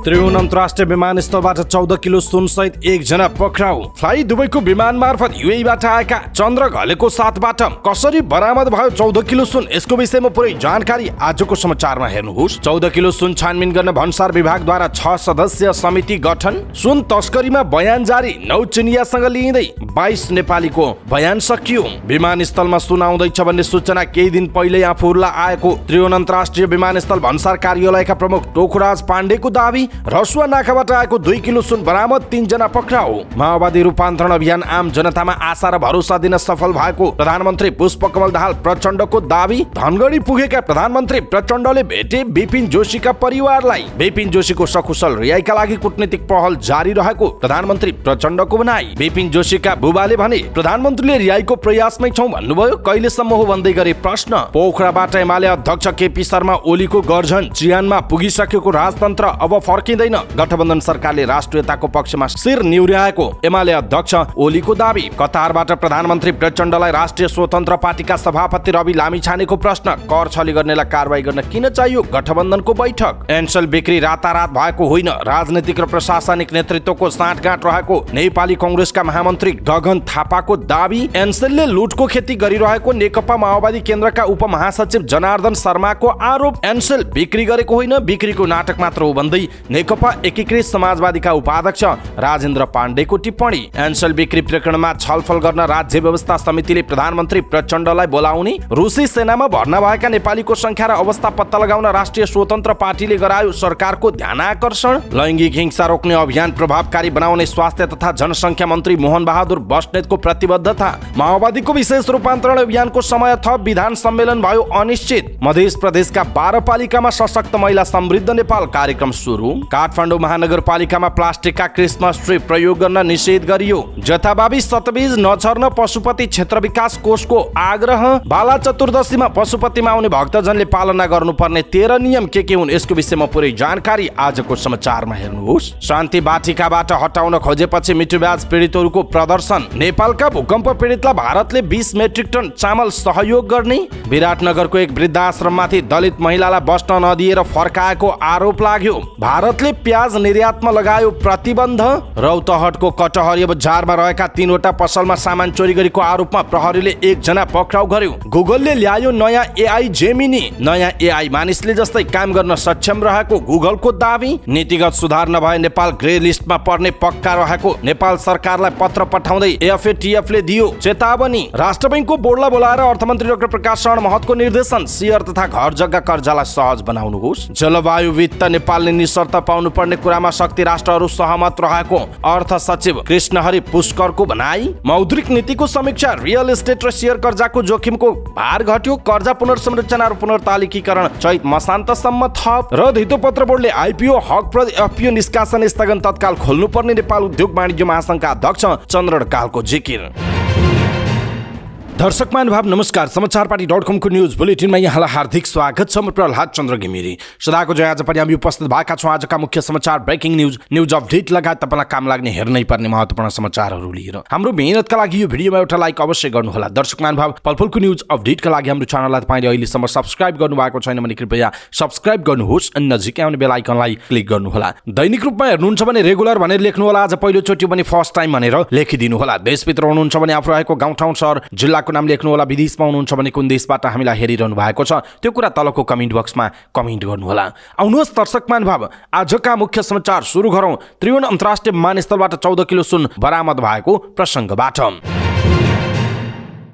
त्रिभुवन अन्तर्राष्ट्रिय विमानस्थलबाट 14 किलो सुनसहित एकजना पक्राउ। फ्लाइ दुबईको विमान मार्फत युएईबाट आएका चन्द्र घलेको साथबाट कसरी बरामद भयो 14 किलो सुन, यसको विषयमा पुरै जानकारी आजको समाचारमा हेर्नुहोस्। 14 किलो सुन छानबिन गर्न भन्सार विभागद्वारा 6 सदस्यीय समिति गठन। सुन तस्करीमा बयान जारी, 9 चिनियासँग लिइँदै 22 नेपालीको बयान सकियो। विमानस्थलमा सुन आउँदैछ भन्ने सूचना केही दिन पहिले आफूहरूलाई आएको त्रिभुवन अन्तर्राष्ट्रिय विमानस्थल भन्सार कार्यालयका प्रमुख टोकुराज पाण्डेको दावी। रसुवा नाकाबाट आएको 2 किलो सुन बरामद, 3 जना पक्राउ। माओवादी रूपान्तरण अभियान आम जनतामा आशा र भरोसा दिन सफल भएको प्रधानमन्त्री पुष्पकमल दाहाल प्रचण्डको दावी। धनगढी पुगेका प्रधानमन्त्री प्रचण्डले भेटे बिपिन जोशीका परिवारलाई। बिपिन जोशीको सकुशल रिहाइका लागि कूटनीतिक पहल जारी रहेको प्रधानमन्त्री प्रचण्डको भनाई। बिपिन जोशीका बुबाले भने प्रधानमन्त्रीले रिहाइको प्रयासमै छौं भन्नुभयो। कहिलेसम्म हो भन्दै गरे प्रश्न। पोखराबाट एमाले अध्यक्ष केपी शर्मा ओलीको गर्जन। चिहानमा पुगिसकेको राजतन्त्र अब फर्किँदैन। गठबन्धन सरकारले राष्ट्रियताको पक्षमा शिर निहुर्याएको एमाले अध्यक्ष ओलीको दावी। कतारबाट प्रधानमन्त्री प्रचण्डलाई राष्ट्रिय स्वतन्त्र पार्टीका सभापति रवि लामिछानेको प्रश्न। कर छली गर्नेलाई कारबाही गर्न किन चाहियो गठबन्धनको बैठक। एनसेल बिक्री रातारात भएको होइन, राजनीतिक र प्रशासनिक नेतृत्वको साँठगाँठ रहेको नेपाली कांग्रेसका महामन्त्री गगन थापाको दावी। एनसेलले लुटको खेती गरिरहेको नेकपा माओवादी केन्द्रका उपमहासचिव जनार्दन शर्माको आरोप। एनसेल बिक्री गरेको होइन, बिक्रीको नाटक मात्र हो भन्दै नेकपा एकीकृत समाजवादीका उपाध्यक्ष राजेन्द्र पाण्डेको टिप्पणी। एनसेल बिक्री प्रकरणमा छलफल गर्न राज्य व्यवस्था समितिले प्रधानमन्त्री प्रचण्डलाई बोलाउने। रुसी सेनामा भर्ना भएका नेपालीको संख्या र अवस्था पत्ता लगाउन राष्ट्रिय स्वतन्त्र पार्टीले गरायो सरकारको ध्यानाकर्षण। लैङ्गिक हिंसा रोक्ने अभियान प्रभावकारी बनाउने स्वास्थ्य तथा जनसङ्ख्या मन्त्री मोहन बहादुर बस्नेतको प्रतिबद्धता। माओवादीको विशेष रूपान्तरण अभियानको समय थप, विधान सम्मेलन भयो अनिश्चित। मध्य प्रदेशका 12 पालिकामा सशक्त महिला समृद्ध नेपाल कार्यक्रम सुरु। काठमाडौँ महानगरपालिकामा प्लास्टिकका क्रिसमस ट्री प्रयोग गर्न निषेध गरियो। जथाभावी सतबीज नछर्न पशुपति क्षेत्र विकास कोषको आग्रह। बाला चतुर्दशीमा पशुपतिमा आउने भक्तजनले पालना गर्नुपर्ने 13 नियम के हुन्, यसको विषयमा पुरै जानकारी आजको समाचारमा हेर्नुहोस्। शान्ति बाटिकाबाट हटाउन खोजेपछि मिठुब्याज पीडितहरूको प्रदर्शन। नेपालका भूकम्प पीडितलाई भारतले 20 मेट्रिक टन चामल सहयोग गर्ने। विराटनगरको एक वृद्धाश्रममाथि दलित महिलालाई बस्न नदिएर फर्काएको आरोप लाग्यो। भारतले प्याज निर्यातमा लगायो प्रतिबन्ध। रौतहटको कटहरी बजारमा रहेका 3वटा पसलमा सामान चोरी गरेको आरोपमा प्रहरीले 1 जना पक्राउ गर्यो। गुगलले ल्यायो नयाँ एआई जेमिनी। नयाँ एआई मानिसले जस्तै काम गर्न सक्षम रहेको गुगलको दावी। नीतिगत सुधार नभए नेपाल ग्रे लिस्टमा पर्ने पक्का रहेको नेपाल सरकारलाई पत्र पठाउँदै एफएटीएफले दियो चेतावनी। राष्ट्र बैंकको बोर्डलाई बोलाएर अर्थमन्त्री डाक्टर प्रकाश शरण महतको निर्देशन। शेयर तथा घर जग्गा कर्जालाई सहज बनाउनुहोस्। जलवायु वित्त नेपालले निशर्त पाउनुपर्ने कुरामा शक्ति राष्ट्रहरू सहमत रहेको अर्थ सचिव कृष्णहरि पुष्करको भनाई। मौद्रिक नीतिको समीक्षा। रियल एस्टेट र शेयर कर्जाको जोखिमको भार घट्यो। कर्जा पुनर्संरचना र पुनर्तालिकीकरण चैत मसान्तसम्म थप। र धितोपत्र बोर्डले आइपिओ हकप्रद एफपिओ निष्कासन स्थगन तत्काल खोल्नुपर्ने नेपाल उद्योग वाणिज्य महासंघका अध्यक्ष चन्द्र कालको जिकिर। दर्शक महानुभाव नमस्कार। समाचारपाटी.com को न्यूज बुलेटिनमा यहाँलाई हार्दिक स्वागत छ। म प्रहलाद चन्द्र घिमिरे। सदाको जय आज पनि हामी उपस्थित भएका छौँ आजका मुख्य समाचार, ब्रेकिङ न्यूज अपडेट लगायत तपाईँलाई काम लाग्ने हेर्नै पर्ने महत्त्वपूर्ण समाचारहरू लिएर। हाम्रो मेहनतका लागि यो भिडियोमा एउटा लाइक अवश्य गर्नुहोला। दर्शक महानुभाव, पलपलको न्यूज अपडेटका लागि हाम्रो च्यानललाई तपाईँले अहिलेसम्म सब्स्क्राइब गर्नुभएको छैन भने कृपया सब्स्क्राइब गर्नुहोस् अनि नजिकै आउने बेल आइकनलाई क्लिक गर्नुहोला। दैनिक रूपमा हेर्नुहुन्छ भने रेगुलर भनेर लेख्नुहोला। आज पहिलोचोटि भने फर्स्ट टाइम भनेर लेखिदिनुहोला। देशभित्र हुनुहुन्छ भने आफू रहेको गाउँठाउँ सहर जिल्लाको नाम लेख्नुहोला। विदेशमा हुनुहुन्छ भने कुन देशबाट हामीलाई हेरिरहनु भएको छ त्यो कुरा तलको कमेन्ट बक्समा कमेन्ट गर्नुहोला। आउनुहोस् दर्शक महानुभाव, आजका मुख्य समाचार सुरु गरौँ त्रिभुवन अन्तर्राष्ट्रिय विमानस्थलबाट 14 किलो सुन बरामद भएको प्रसङ्गबाट।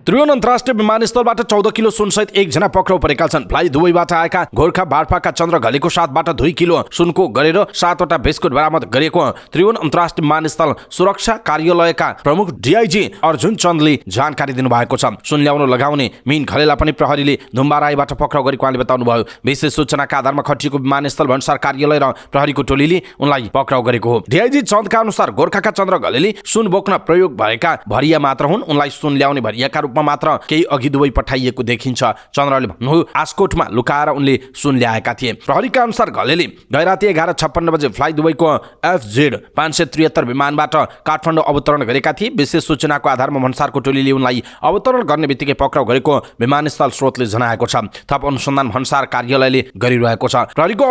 त्रिभुवन अन्तर्राष्ट्रिय विमानस्थलबाट 14 किलो सुनसहित 1 जना पक्राउ परेका छन्। फ्लाइ दुबईबाट आएका गोर्खा बाडफाका चन्द्र घलेको साथबाट 2 किलो सुनको गरेर 7वटा बिस्कुट बरामद गरेको त्रिभुवन अन्तर्राष्ट्रिय विमानस्थल सुरक्षा कार्यालयका प्रमुख डीआईजी अर्जुन चन्दले जानकारी दिनुभएको छ। सुन ल्याउन लगाउने मीन घलेला पनि प्रहरीले धुम्बाराईबाट पक्राउ गरेको उहाँले बताउनुभयो। विशेष सूचनाका आधारमा खटिएको विमानस्थल भन्सार कार्यालय र प्रहरीको टोलीले उनलाई पक्राउ गरेको हो। डीआईजी चन्दका अनुसार गोर्खाका चन्द्र घलेले सुन बोक्न प्रयोग भएका भरिया मात्र हुन्। उनलाई सुन ल्याउने भरियाका रूपमा मात्र केही अघि दुवै पठाइएको देखिन्छ। चन्द्रले भन्नुभयो आस्कोटमा लुकाएर उनले सुन ल्याएका थिए। प्रहरीका अनुसार घलेले गैराती 11:56 बजे फ्लाइ दुबईको FZ 573 विमानबाट काठमाडौँ अवतरण गरेका थिए। विशेष सूचनाको आधारमा भन्सारको टोलीले उनलाई अवतरण गर्ने बित्तिकै पक्राउ गरेको विमानस्थल स्रोतले जनाएको छ। थप अनुसन्धान भन्सार कार्यालयले गरिरहेको छ। प्रहरीको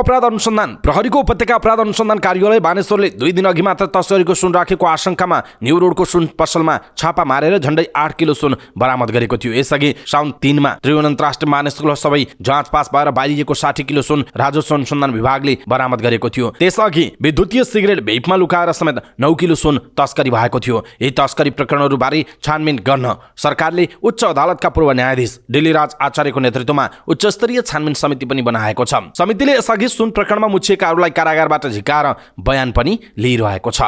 उपत्यका अपराध अनुसन्धान कार्यालय बानेश्वरले 2 दिन अघि मात्र तस्करीको सुन राखेको आशंकामा न्यू रोडको सुन पसलमा छापा मारेर झण्डै 8 किलो सुन बरामद गरेको थियो। यसअघि साउन 3 मा त्रिभुवन अन्तर्राष्ट्रिय विमानस्थल सबै जाँच पास भएर बाहिरिएको 60 किलो सुन राजस्व अनुसन्धान विभागले बरामद गरेको थियो। त्यसअघि विद्युतीय सिगरेट भेपमा लुकाएर समेत 9 किलो सुन तस्करी भएको थियो। यी तस्करी प्रकरणहरूबारे छानबिन गर्न सरकारले उच्च अदालतका पूर्व न्यायाधीश डिलीराज आचार्यको नेतृत्वमा उच्चस्तरीय छानबिन समिति पनि बनाएको छ। समितिले यसअघि सुन प्रकरणमा मुछिएकाहरूलाई कारागारबाट झिकाएर बयान पनि लिइरहेको छ।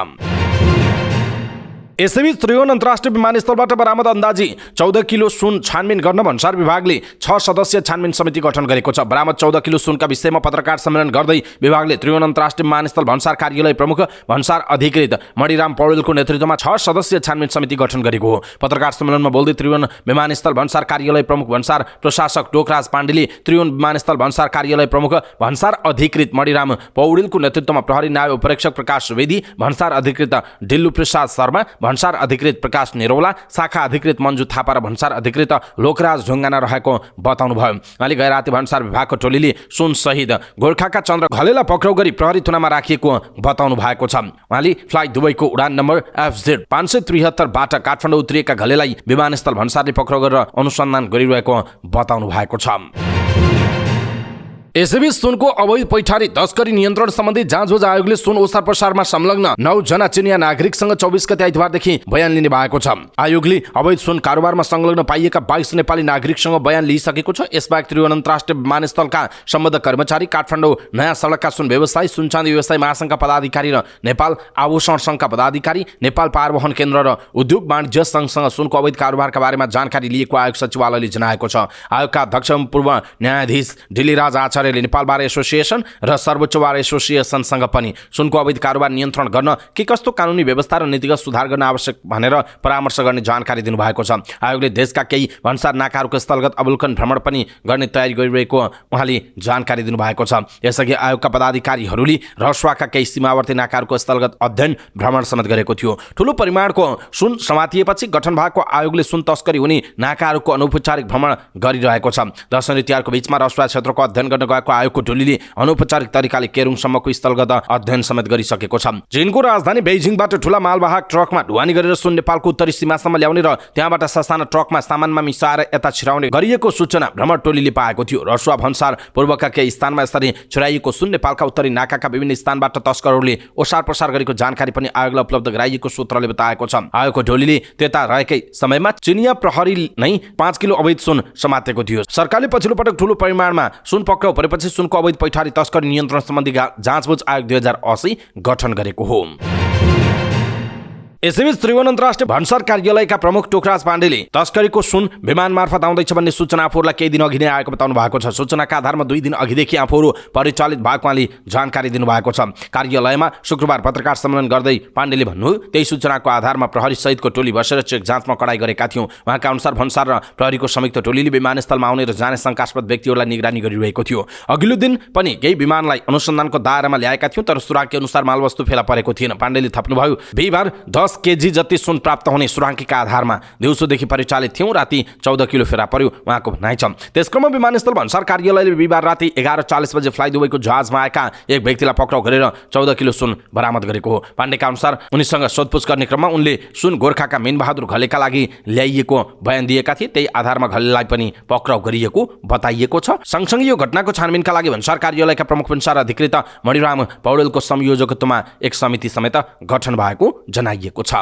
यसैबीच त्रिभुवन अन्तर्राष्ट्रिय विमानस्थलबाट बरामद अन्दाजी 14 किलो सुन छानबिन गर्न भन्सार विभागले 6 सदस्यीय छानबिन समिति गठन गरेको छ। बरामद 14 किलो सुनका विषयमा पत्रकार सम्मेलन गर्दै विभागले त्रिभुवन अन्तर्राष्ट्रिय विमानस्थल भन्सार कार्यालय प्रमुख भन्सार अधिकृत मणिराम पौडेलको नेतृत्वमा 6 सदस्यीय छानबिन समिति गठन गरेको हो। पत्रकार सम्मेलनमा बोल्दै त्रिभुवन विमानस्थल भन्सार कार्यालय प्रमुख भन्सार प्रशासक टोकराज पाण्डेले त्रिभुवन विमानस्थल भन्सार कार्यालय प्रमुख भन्सार अधिकृत मणिराम पौडेलको नेतृत्वमा प्रहरी नायब उपरीक्षक प्रकाश सुवेदी, भन्सार अधिकृत डिल्लु प्रसाद शर्मा, भन्सार अधिकृत प्रकाश निरौला, शाखा अधिकृत मन्जु थापा र भन्सार अधिकृत लोकराज ढुङ्गाना रहेको बताउनु भयो। अलि गैराती भन्सार विभागको टोलीले सुन सहित गोर्खाका चन्द्र घलेला पक्राउ गरी प्रहरी थुनामा राखिएको बताउनु भएको छ। उहाँले फ्लाइ दुबईको उडान नम्बर FZ 573 बाट काठमाडौँ उत्रिएका घलेलाई विमानस्थल भन्सारले पक्राउ गरेर अनुसन्धान गरिरहेको बताउनु भएको छ। यसैबीच सुनको अवैध पैठारी तस्करी नियन्त्रण सम्बन्धी जाँचबुझ आयोगले सुन ओसार पसारमा संलग्न 9 जना चिनिया नागरिकसँग 24 गते आइतबारदेखि बयान लिने भएको छ। आयोगले अवैध सुन कारोबारमा संलग्न पाइएका 22 नेपाली नागरिकसँग बयान लिइसकेको छ। यसबाहेक त्रिभुवन अन्तर्राष्ट्रिय विमानस्थलका सम्बद्ध कर्मचारी, काठमाडौँ नयाँ सडकका सुन व्यवसायी, सुनचाँदी व्यवसाय महासङ्घका पदाधिकारी र नेपाल आभूषण सङ्घका पदाधिकारी, नेपाल पारवहन केन्द्र र उद्योग वाणिज्य सङ्घसँग सुनको अवैध कारोबारका बारेमा जानकारी लिएको आयोग सचिवालयले जनाएको छ। आयोगका अध्यक्ष पूर्व न्यायाधीश डिलीराज आचार्यले नेपाल बार एसोसिएसन र सर्वोच्च बार एसोसिएसनसँग पनि सुनको अवैध कारोबार नियन्त्रण गर्न के कस्तो कानुनी व्यवस्था र नीतिगत सुधार गर्न आवश्यक भनेर परामर्श गर्ने जानकारी दिनुभएको छ। आयोगले देशका केही भन्सार नाकाहरूको स्थलगत अवलोकन भ्रमण पनि गर्ने तयारी गरिरहेको उहाँले जानकारी दिनुभएको छ। यसअघि आयोगका पदाधिकारीहरूले रसुवाका केही सीमावर्ती नाकाहरूको स्थलगत अध्ययन भ्रमण समेत गरेको थियो। ठूलो परिमाणको सुन समातिएपछि गठन भएको आयोगले सुन तस्करी हुने नाकाहरूको अनौपचारिक भ्रमण गरिरहेको छ। दशैं तिहारको बीचमा रसुवा क्षेत्रको अध्ययन गर्न गएको आयोगको टोलीले अनौपचारिक तरिकाले केरुङसम्मको स्थलगत अध्ययन समेत गरिसकेको छ। चीनको राजधानी बेइजिङबाट ठूला मालवाहक ट्रकमा ढुवानी गरेर सुन नेपालको उत्तरी सीमासम्म ल्याउने र त्यहाँबाट ससाना ट्रकमा सामानमा मिसाएर यता छिराउने गरिएको सूचना भ्रमण टोलीले पाएको थियो। रसुवा भन्सार पूर्वका केही स्थानमा यसरी छिराइएको सुन नेपालका उत्तरी नाकाका विभिन्न स्थानबाट तस्करहरूले ओसार पसार गरेको जानकारी पनि आयोगलाई उपलब्ध गराइएको सूत्रले बताएको छ। आयोगको टोलीले त्यता रहेकै समयमा चिनिया प्रहरी नै 5 किलो अवैध सुन समातेको थियो। सरकारले पछिल्लो पटक ठूलो परिमाणमा सुन पक्राउ परेपछि सुनको अवैध पैठारी तस्करी नियन्त्रण सम्बन्धी जाँचबुझ आयोग 2080 गठन गरेको हो। यसैबीच त्रिभुवन अन्तर्राष्ट्रिय भन्सार कार्यालयका प्रमुख टोकराज पाण्डेले तस्करीको सुन विमान मार्फत आउँदैछ भन्ने सूचना आफूहरूलाई केही दिन अघि नै आएको बताउनु भएको छ। सूचनाका आधारमा 2 दिन अघिदेखि आफूहरू परिचालित भएको उहाँले जानकारी दिनुभएको छ। कार्यालयमा शुक्रबार पत्रकार सम्मेलन गर्दै पाण्डेले भन्नुभयो, त्यही सूचनाको आधारमा प्रहरी सहितको टोली बसेर चेक जाँचमा कडाई गरेका थियौँ। उहाँका अनुसार भन्सार र प्रहरीको संयुक्त टोलीले विमानस्थलमा आउने र जाने शङ्कास्पद व्यक्तिहरूलाई निगरानी गरिरहेको थियो। अघिल्लो दिन पनि केही विमानलाई अनुसन्धानको दायरामा ल्याएका थियौँ, तर सुरागकी अनुसार मालवस्तु फेला परेको थिएन। पाण्डेले थप्नुभयो, बिहिबार 10 केजी जति सुन प्राप्त हुने सुराङ्कीका आधारमा दिउँसोदेखि परिचालित थियौँ, राति 14 किलो फेला पर्यो उहाँको भनाइ छ। त्यसक्रममा विमानस्थल भन्सार कार्यालयले बिहिबार राति 11:40 बजे फ्लाइ दुबईको जहाजमा आएका एक व्यक्तिलाई पक्राउ गरेर 14 किलो सुन बरामद गरेको हो। पाण्डेका अनुसार उनीसँग सोधपुछ गर्ने क्रममा उनले सुन गोर्खाका मीनबहादुर घलेका लागि ल्याइएको बयान दिएका थिए। त्यही आधारमा घलेलाई पनि पक्राउ गरिएको बताइएको छ। सँगसँगै यो घटनाको छानबिनका लागि भन्सार कार्यालयका प्रमुख भन्सार अधिकृत मणिराम पौडेलको संयोजकत्वमा एक समिति समेत गठन भएको जनाइएको छ।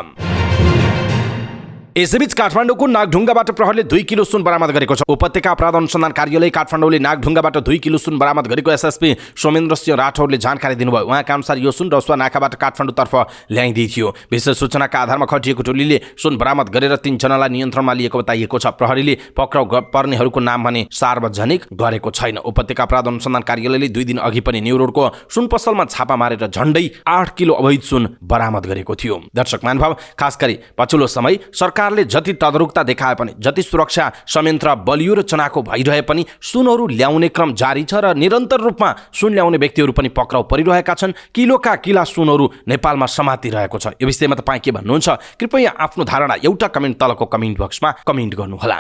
यसैबीच काठमाडौँको नागढुङ्गाबाट प्रहरीले 2 किलो सुन बरामद गरेको छ। उपत्यका अपराध अनुसन्धान कार्यालय काठमाडौँले नागढुङ्गाबाट 2 किलो सुन बरामद गरेको एसएसपी सोमेन्द्र सिंह राठौरले जानकारी दिनुभयो। उहाँका अनुसार यो सुन रसुवा नाकाबाट काठमाडौँतर्फ ल्याइँदै थियो। विशेष सूचनाका आधारमा खटिएको टोलीले सुन बरामद गरेर 3 जनालाई नियन्त्रणमा लिएको बताइएको छ। प्रहरीले पक्राउ पर्नेहरूको नाम भने सार्वजनिक गरेको छैन। उपत्यका अपराध अनुसन्धान कार्यालयले 2 दिन अघि पनि न्यू रोडको सुन पसलमा छापा मारेर झण्डै 8 किलो अवैध सुन बरामद गरेको थियो। दर्शक महानुभाव, खास गरी पछिल्लो समय सरकार सरकारले जति तदरुकता देखाए पनि, जति सुरक्षा संयन्त्र बलियो र चनाखो भइरहे पनि सुनहरू ल्याउने क्रम जारी छ र निरन्तर रूपमा सुन ल्याउने व्यक्तिहरू पनि पक्राउ परिरहेका छन्। किलोका किला सुनहरू नेपालमा समातिरहेको छ। यो विषयमा तपाईँ के भन्नुहुन्छ? कृपया आफ्नो धारणा एउटा कमेन्ट तलको कमेन्ट बक्समा कमेन्ट गर्नुहोला।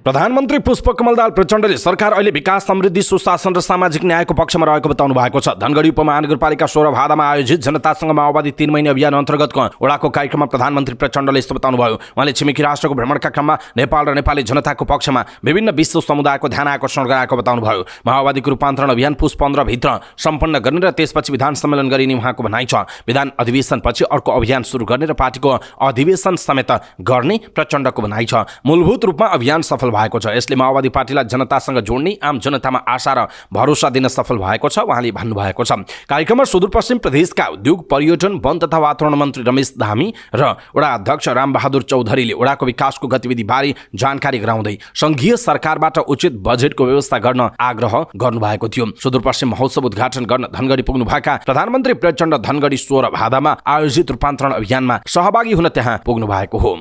प्रधानमन्त्री पुष्पकमल दाहाल प्रचण्डले सरकार अहिले विकास, समृद्धि, सुशासन र सामाजिक न्यायको पक्षमा रहेको बताउनु भएको छ। धनगढी उपमहानगरपालिका 16 भादामा आयोजित जनतासँग माओवादी 3 महिने अभियान अन्तर्गतको वडाको कार्यक्रममा प्रधानमन्त्री प्रचण्डले यस्तो बताउनुभयो। उहाँले छिमेकी राष्ट्रको भ्रमणका क्रममा नेपाल र नेपाली जनताको पक्षमा विभिन्न विश्व समुदायको ध्यान आकर्षण गराएको बताउनुभयो। माओवादीको रूपान्तरण अभियान पुस 15 भित्र सम्पन्न गर्ने र त्यसपछि विधान सम्मेलन गरिने उहाँको भनाइ छ। विधान अधिवेशनपछि अर्को अभियान सुरु गर्ने र पार्टीको अधिवेशन समेत गर्ने प्रचण्डको भनाइ छ। मूलभूत रूपमा अभियान सफल भएको छ। यसले माओवादी पार्टीलाई जनतासँग जोड्ने, आम जनतामा आशा र भरोसा दिन सफल भएको छ उहाँले भन्नुभएको छ। कार्यक्रममा सुदूरपश्चिम प्रदेशका उद्योग, पर्यटन, वन तथा वातावरण मन्त्री रमेश धामी र वडा अध्यक्ष रामबहादुर चौधरीले वडाको विकासको गतिविधि बारे जानकारी गराउँदै संघीय सरकारबाट उचित बजेटको व्यवस्था गर्न आग्रह गर्नुभएको थियो। सुदूरपश्चिम महोत्सव उद्घाटन गर्न धनगढी पुग्नुभएका प्रधानमन्त्री प्रचण्ड धनगढी 16 भादामा आयोजित रूपान्तरण अभियानमा सहभागी हुन त्यहाँ पुग्नु भएको हो।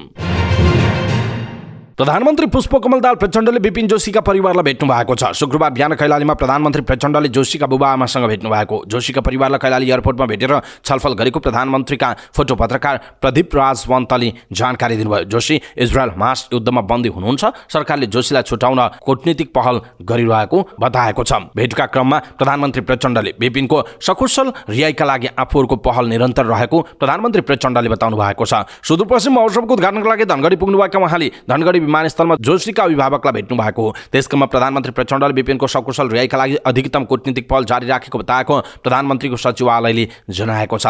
प्रधानमन्त्री पुष्पकमल दाहाल प्रचण्डले विपिन जोशीका परिवारलाई भेट्नु भएको छ। शुक्रबार बिहान कैलालीमा प्रधानमन्त्री प्रचण्डले जोशीका बुबाआमासँग भेट्नु भएको। जोशीका परिवारलाई कैलाली एयरपोर्टमा भेटेर छलफल गरेको प्रधानमन्त्रीका फोटो पत्रकार प्रदीप राजवन्तले जानकारी दिनुभयो। जोशी इजरायल हमास युद्धमा बन्दी हुनुहुन्छ। सरकारले जोशीलाई छुटाउन कूटनीतिक पहल गरिरहेको बताएको छ। भेटका क्रममा प्रधानमन्त्री प्रचण्डले विपिनको सकुशल रिहाइका लागि आफूहरूको पहल निरन्तर रहेको प्रधानमन्त्री प्रचण्डले बताउनु भएको छ। सुदूरपश्चिम महोत्सवको उद्घाटनको लागि धनगढी पुग्नुभएका उहाँले धनगढी विमानस्थलमा जोशीका अभिभावकलाई भेट्नु भएको हो। त्यसक्रममा प्रधानमन्त्री प्रचण्डले विपिनको सकुशल रिहाइका लागि अधिकतम कूटनीतिक पहल जारी राखेको बताएको प्रधानमन्त्रीको सचिवालयले जनाएको छ।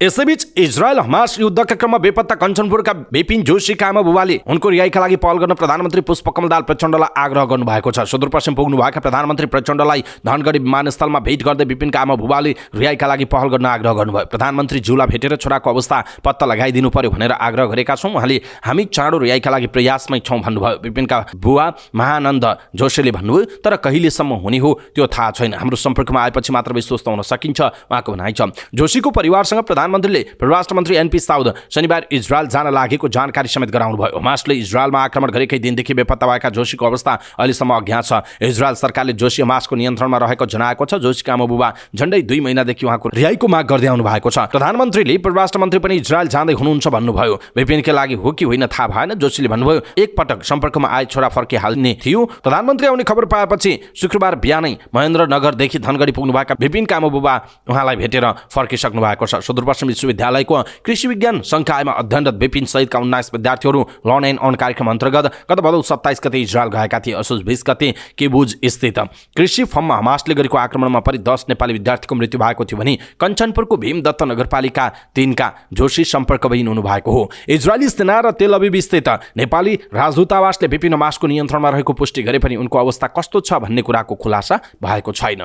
यसैबीच इजरायल हमास युद्धका क्रममा बेपत्ता कञ्चनपुरका विपिन जोशीका आमा बुबाले उनको रिहाइका लागि पहल गर्न प्रधानमन्त्री पुष्पकमल दाहाल प्रचण्डलाई आग्रह गर्नुभएको छ। सुदूरपश्चिम पुग्नुभएका प्रधानमन्त्री प्रचण्डलाई धनगढी विमानस्थलमा भेट गर्दै विपिनका आमा बुबाले रिहाइका लागि पहल गर्न आग्रह गर्नुभयो। प्रधानमन्त्री ज्यूलाई भेटेर छोराको अवस्था पत्ता लगाइदिनु पर्यो भनेर आग्रह गरेका छौँ। उहाँले हामी चाँडो रिहाइका लागि प्रयासमै छौँ भन्नुभयो। विपिनका बुवा महानन्द जोशीले भन्नुभयो, तर कहिलेसम्म हुने हो त्यो थाहा छैन। हाम्रो सम्पर्कमा आएपछि मात्र विश्वस्त हुन सकिन्छ उहाँको भनाइ छ। जोशीको परिवारसँग प्रधानमन्त्रीले परराष्ट्र मन्त्री एनपी साउद शनिबार इजरायल जान लागेको जानकारी समेत गराउनुभयो। हमासले इजरायलमा आक्रमण गरेकै दिनदेखि बेपत्ता भएका जोशीको अवस्था अहिलेसम्म अज्ञात छ। इजरायल सरकारले जोशी हमासको नियन्त्रणमा रहेको जनाएको छ। जोशीका आमा बुबा झण्डै 2 महिनादेखि उहाँको रिहाइको माग गर्दै आउनु भएको छ। प्रधानमन्त्रीले परराष्ट्र मन्त्री पनि इजरायल जाँदै हुनुहुन्छ भन्नुभयो। विपिनका लागि हो कि होइन थाहा भएन। जोशीले भन्नुभयो, एकपटक सम्पर्कमा आए छोरा फर्किहाल्ने थियो। प्रधानमन्त्री आउने खबर पाएपछि शुक्रबार बिहानै महेन्द्रनगरदेखि धनगढी पुग्नुभएका विपिनका आमा बुबा उहाँलाई भेटेर फर्किसक्नु भएको छ। सुदूरपश्चिम विश्वविद्यालयको कृषि विज्ञान संकायमा अध्ययनरत विपिन सहितका 19 विद्यार्थीहरू लर्न एन्ड अर्न कार्यक्रम अन्तर्गत गत भदौ 27 गते इजरायल गएका थिए। असोज 20 गते किबुज स्थित कृषि फर्ममा हमासले गरेको आक्रमणमा परि 10 नेपाली विद्यार्थीको मृत्यु भएको थियो भने कञ्चनपुरको भीमदत्त नगरपालिका 3 का जोशी सम्पर्कविहीन हुनु भएको हो। इजरायली सेना र तेल अभिव स्थित नेपाली राजदूतावासले विपिन हमासको नियन्त्रणमा रहेको पुष्टि गरे पनि उनको अवस्था कस्तो छ भन्ने कुराको खुलासा भएको छैन।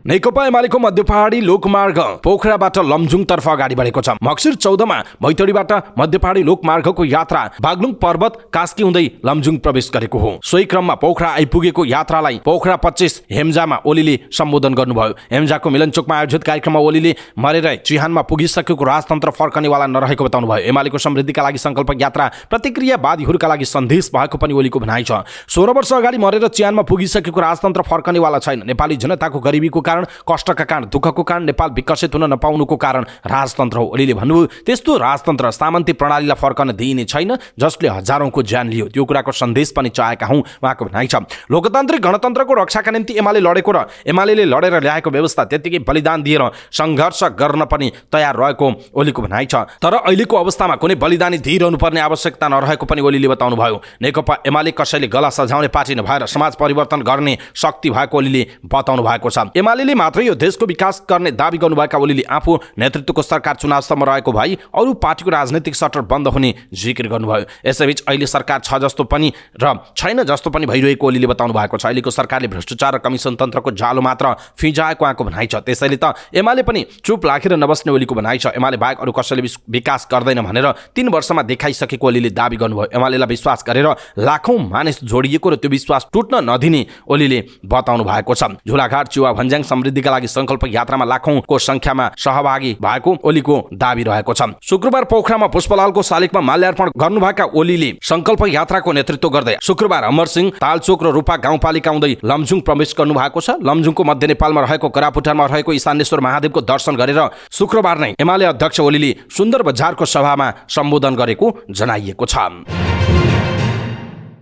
नेकपा एमालेको मध्यपहाडी लोकमार्ग पोखराबाट लमजुङतर्फ अगाडि बढेको छ। मक्सिर 14 मा भैतडीबाट मध्यपहाडी लोकमार्गको यात्रा बागलुङ पर्वत कास्की हुँदै लमजुङ प्रवेश गरेको हो। सोही क्रममा पोखरा आइपुगेको यात्रालाई पोखरा 25 हेम्जामा ओलीले सम्बोधन गर्नुभयो। हेम्जाको मिलनचोकमा आयोजित कार्यक्रममा ओलीले मरेर चिहानमा पुगिसकेको राजतन्त्र फर्कनेवाला नरहेको बताउनुभयो। एमालेको समृद्धिका लागि संकल्प यात्रा प्रतिक्रियावादीहरूका लागि सन्देश भएको पनि ओलीको भनाइ छ। 16 वर्ष अगाडि मरेर चिहानमा पुगिसकेको राजतन्त्र फर्कनेवाला छैन। नेपाली जनताको गरिबीको कारण, कष्टका कारण, दुःखको कारण नेपाल विकसित हुन नपाउनुको कारण राजतन्त्र हो। ओलीले भन्नुभयो, त्यस्तो राजतन्त्र सामन्ती प्रणालीलाई फर्कन दिइने छैन जसले हजारौंको ज्यान लियो। त्यो कुराको सन्देश पनि चाहेका हौं उहाँको भनाइ छ। लोकतान्त्रिक गणतन्त्रको रक्षाका निम्ति एमाले लडेको र एमालेले लडेर ल्याएको व्यवस्था त्यतिकै बलिदान दिएर संघर्ष गर्न पनि तयार रहेको ओलीको भनाइ छ। तर अहिलेको अवस्थामा कुनै बलिदानी दिइरहनु पर्ने आवश्यकता नरहेको पनि ओलीले बताउनुभयो। नेकपा एमाले कसैले गला सझाउने पार्टी नभएर समाज परिवर्तन गर्ने शक्ति भएको ओलीले बताउनु भएको छ। एमाले मात्रै यो देशको विकास गर्ने दाबी गर्नुभएका ओलीले आफू नेतृत्वको सरकार चुनावसम्म रहेको भई अरू पार्टीको राजनीतिक सटर बन्द हुने जिकिर गर्नुभयो। यसैबीच अहिले सरकार छ जस्तो पनि र छैन जस्तो पनि भइरहेको ओलीले बताउनु भएको छ। अहिलेको सरकारले भ्रष्टाचार र कमिसन तन्त्रको जालो मात्र फिजाएको उहाँको भनाइ छ। त्यसैले त एमाले पनि चुप लागेर नबस्ने ओलीको भनाइ छ। एमाले बाहेक अरू कसैले विकास गर्दैन भनेर 3 वर्षमा देखाइसकेको ओलीले दाबी गर्नुभयो। एमालेलाई विश्वास गरेर लाखौं मानिस जोडिएको र त्यो विश्वास टुट्न नदिने ओलीले बताउनु भएको छ। झोलाघाट चिवा भन्ज्याङ समृद्धिका लागि संकल्प यात्रामा लाखौंको संख्यामा सहभागी भएको ओलीको दाबी रहेको छ। शुक्रबार पोखरामा पुष्पलालको शालिगमा माल्यार्पण गर्नुभएका ओलीले संकल्प यात्राको नेतृत्व गर्दै शुक्रबार अमरसिंह, तालचोक र रूपा गाउँपालिका आउँदै लमजुङ प्रवेश गर्नुभएको छ। लमजुङको मध्य नेपालमा रहेको करापुटारमा रहेको ईशानेश्वर महादेवको दर्शन गरेर शुक्रबार नै एमाले अध्यक्ष ओलीले सुन्दर बजारको सभामा सम्बोधन गरेको जनाइएको छ।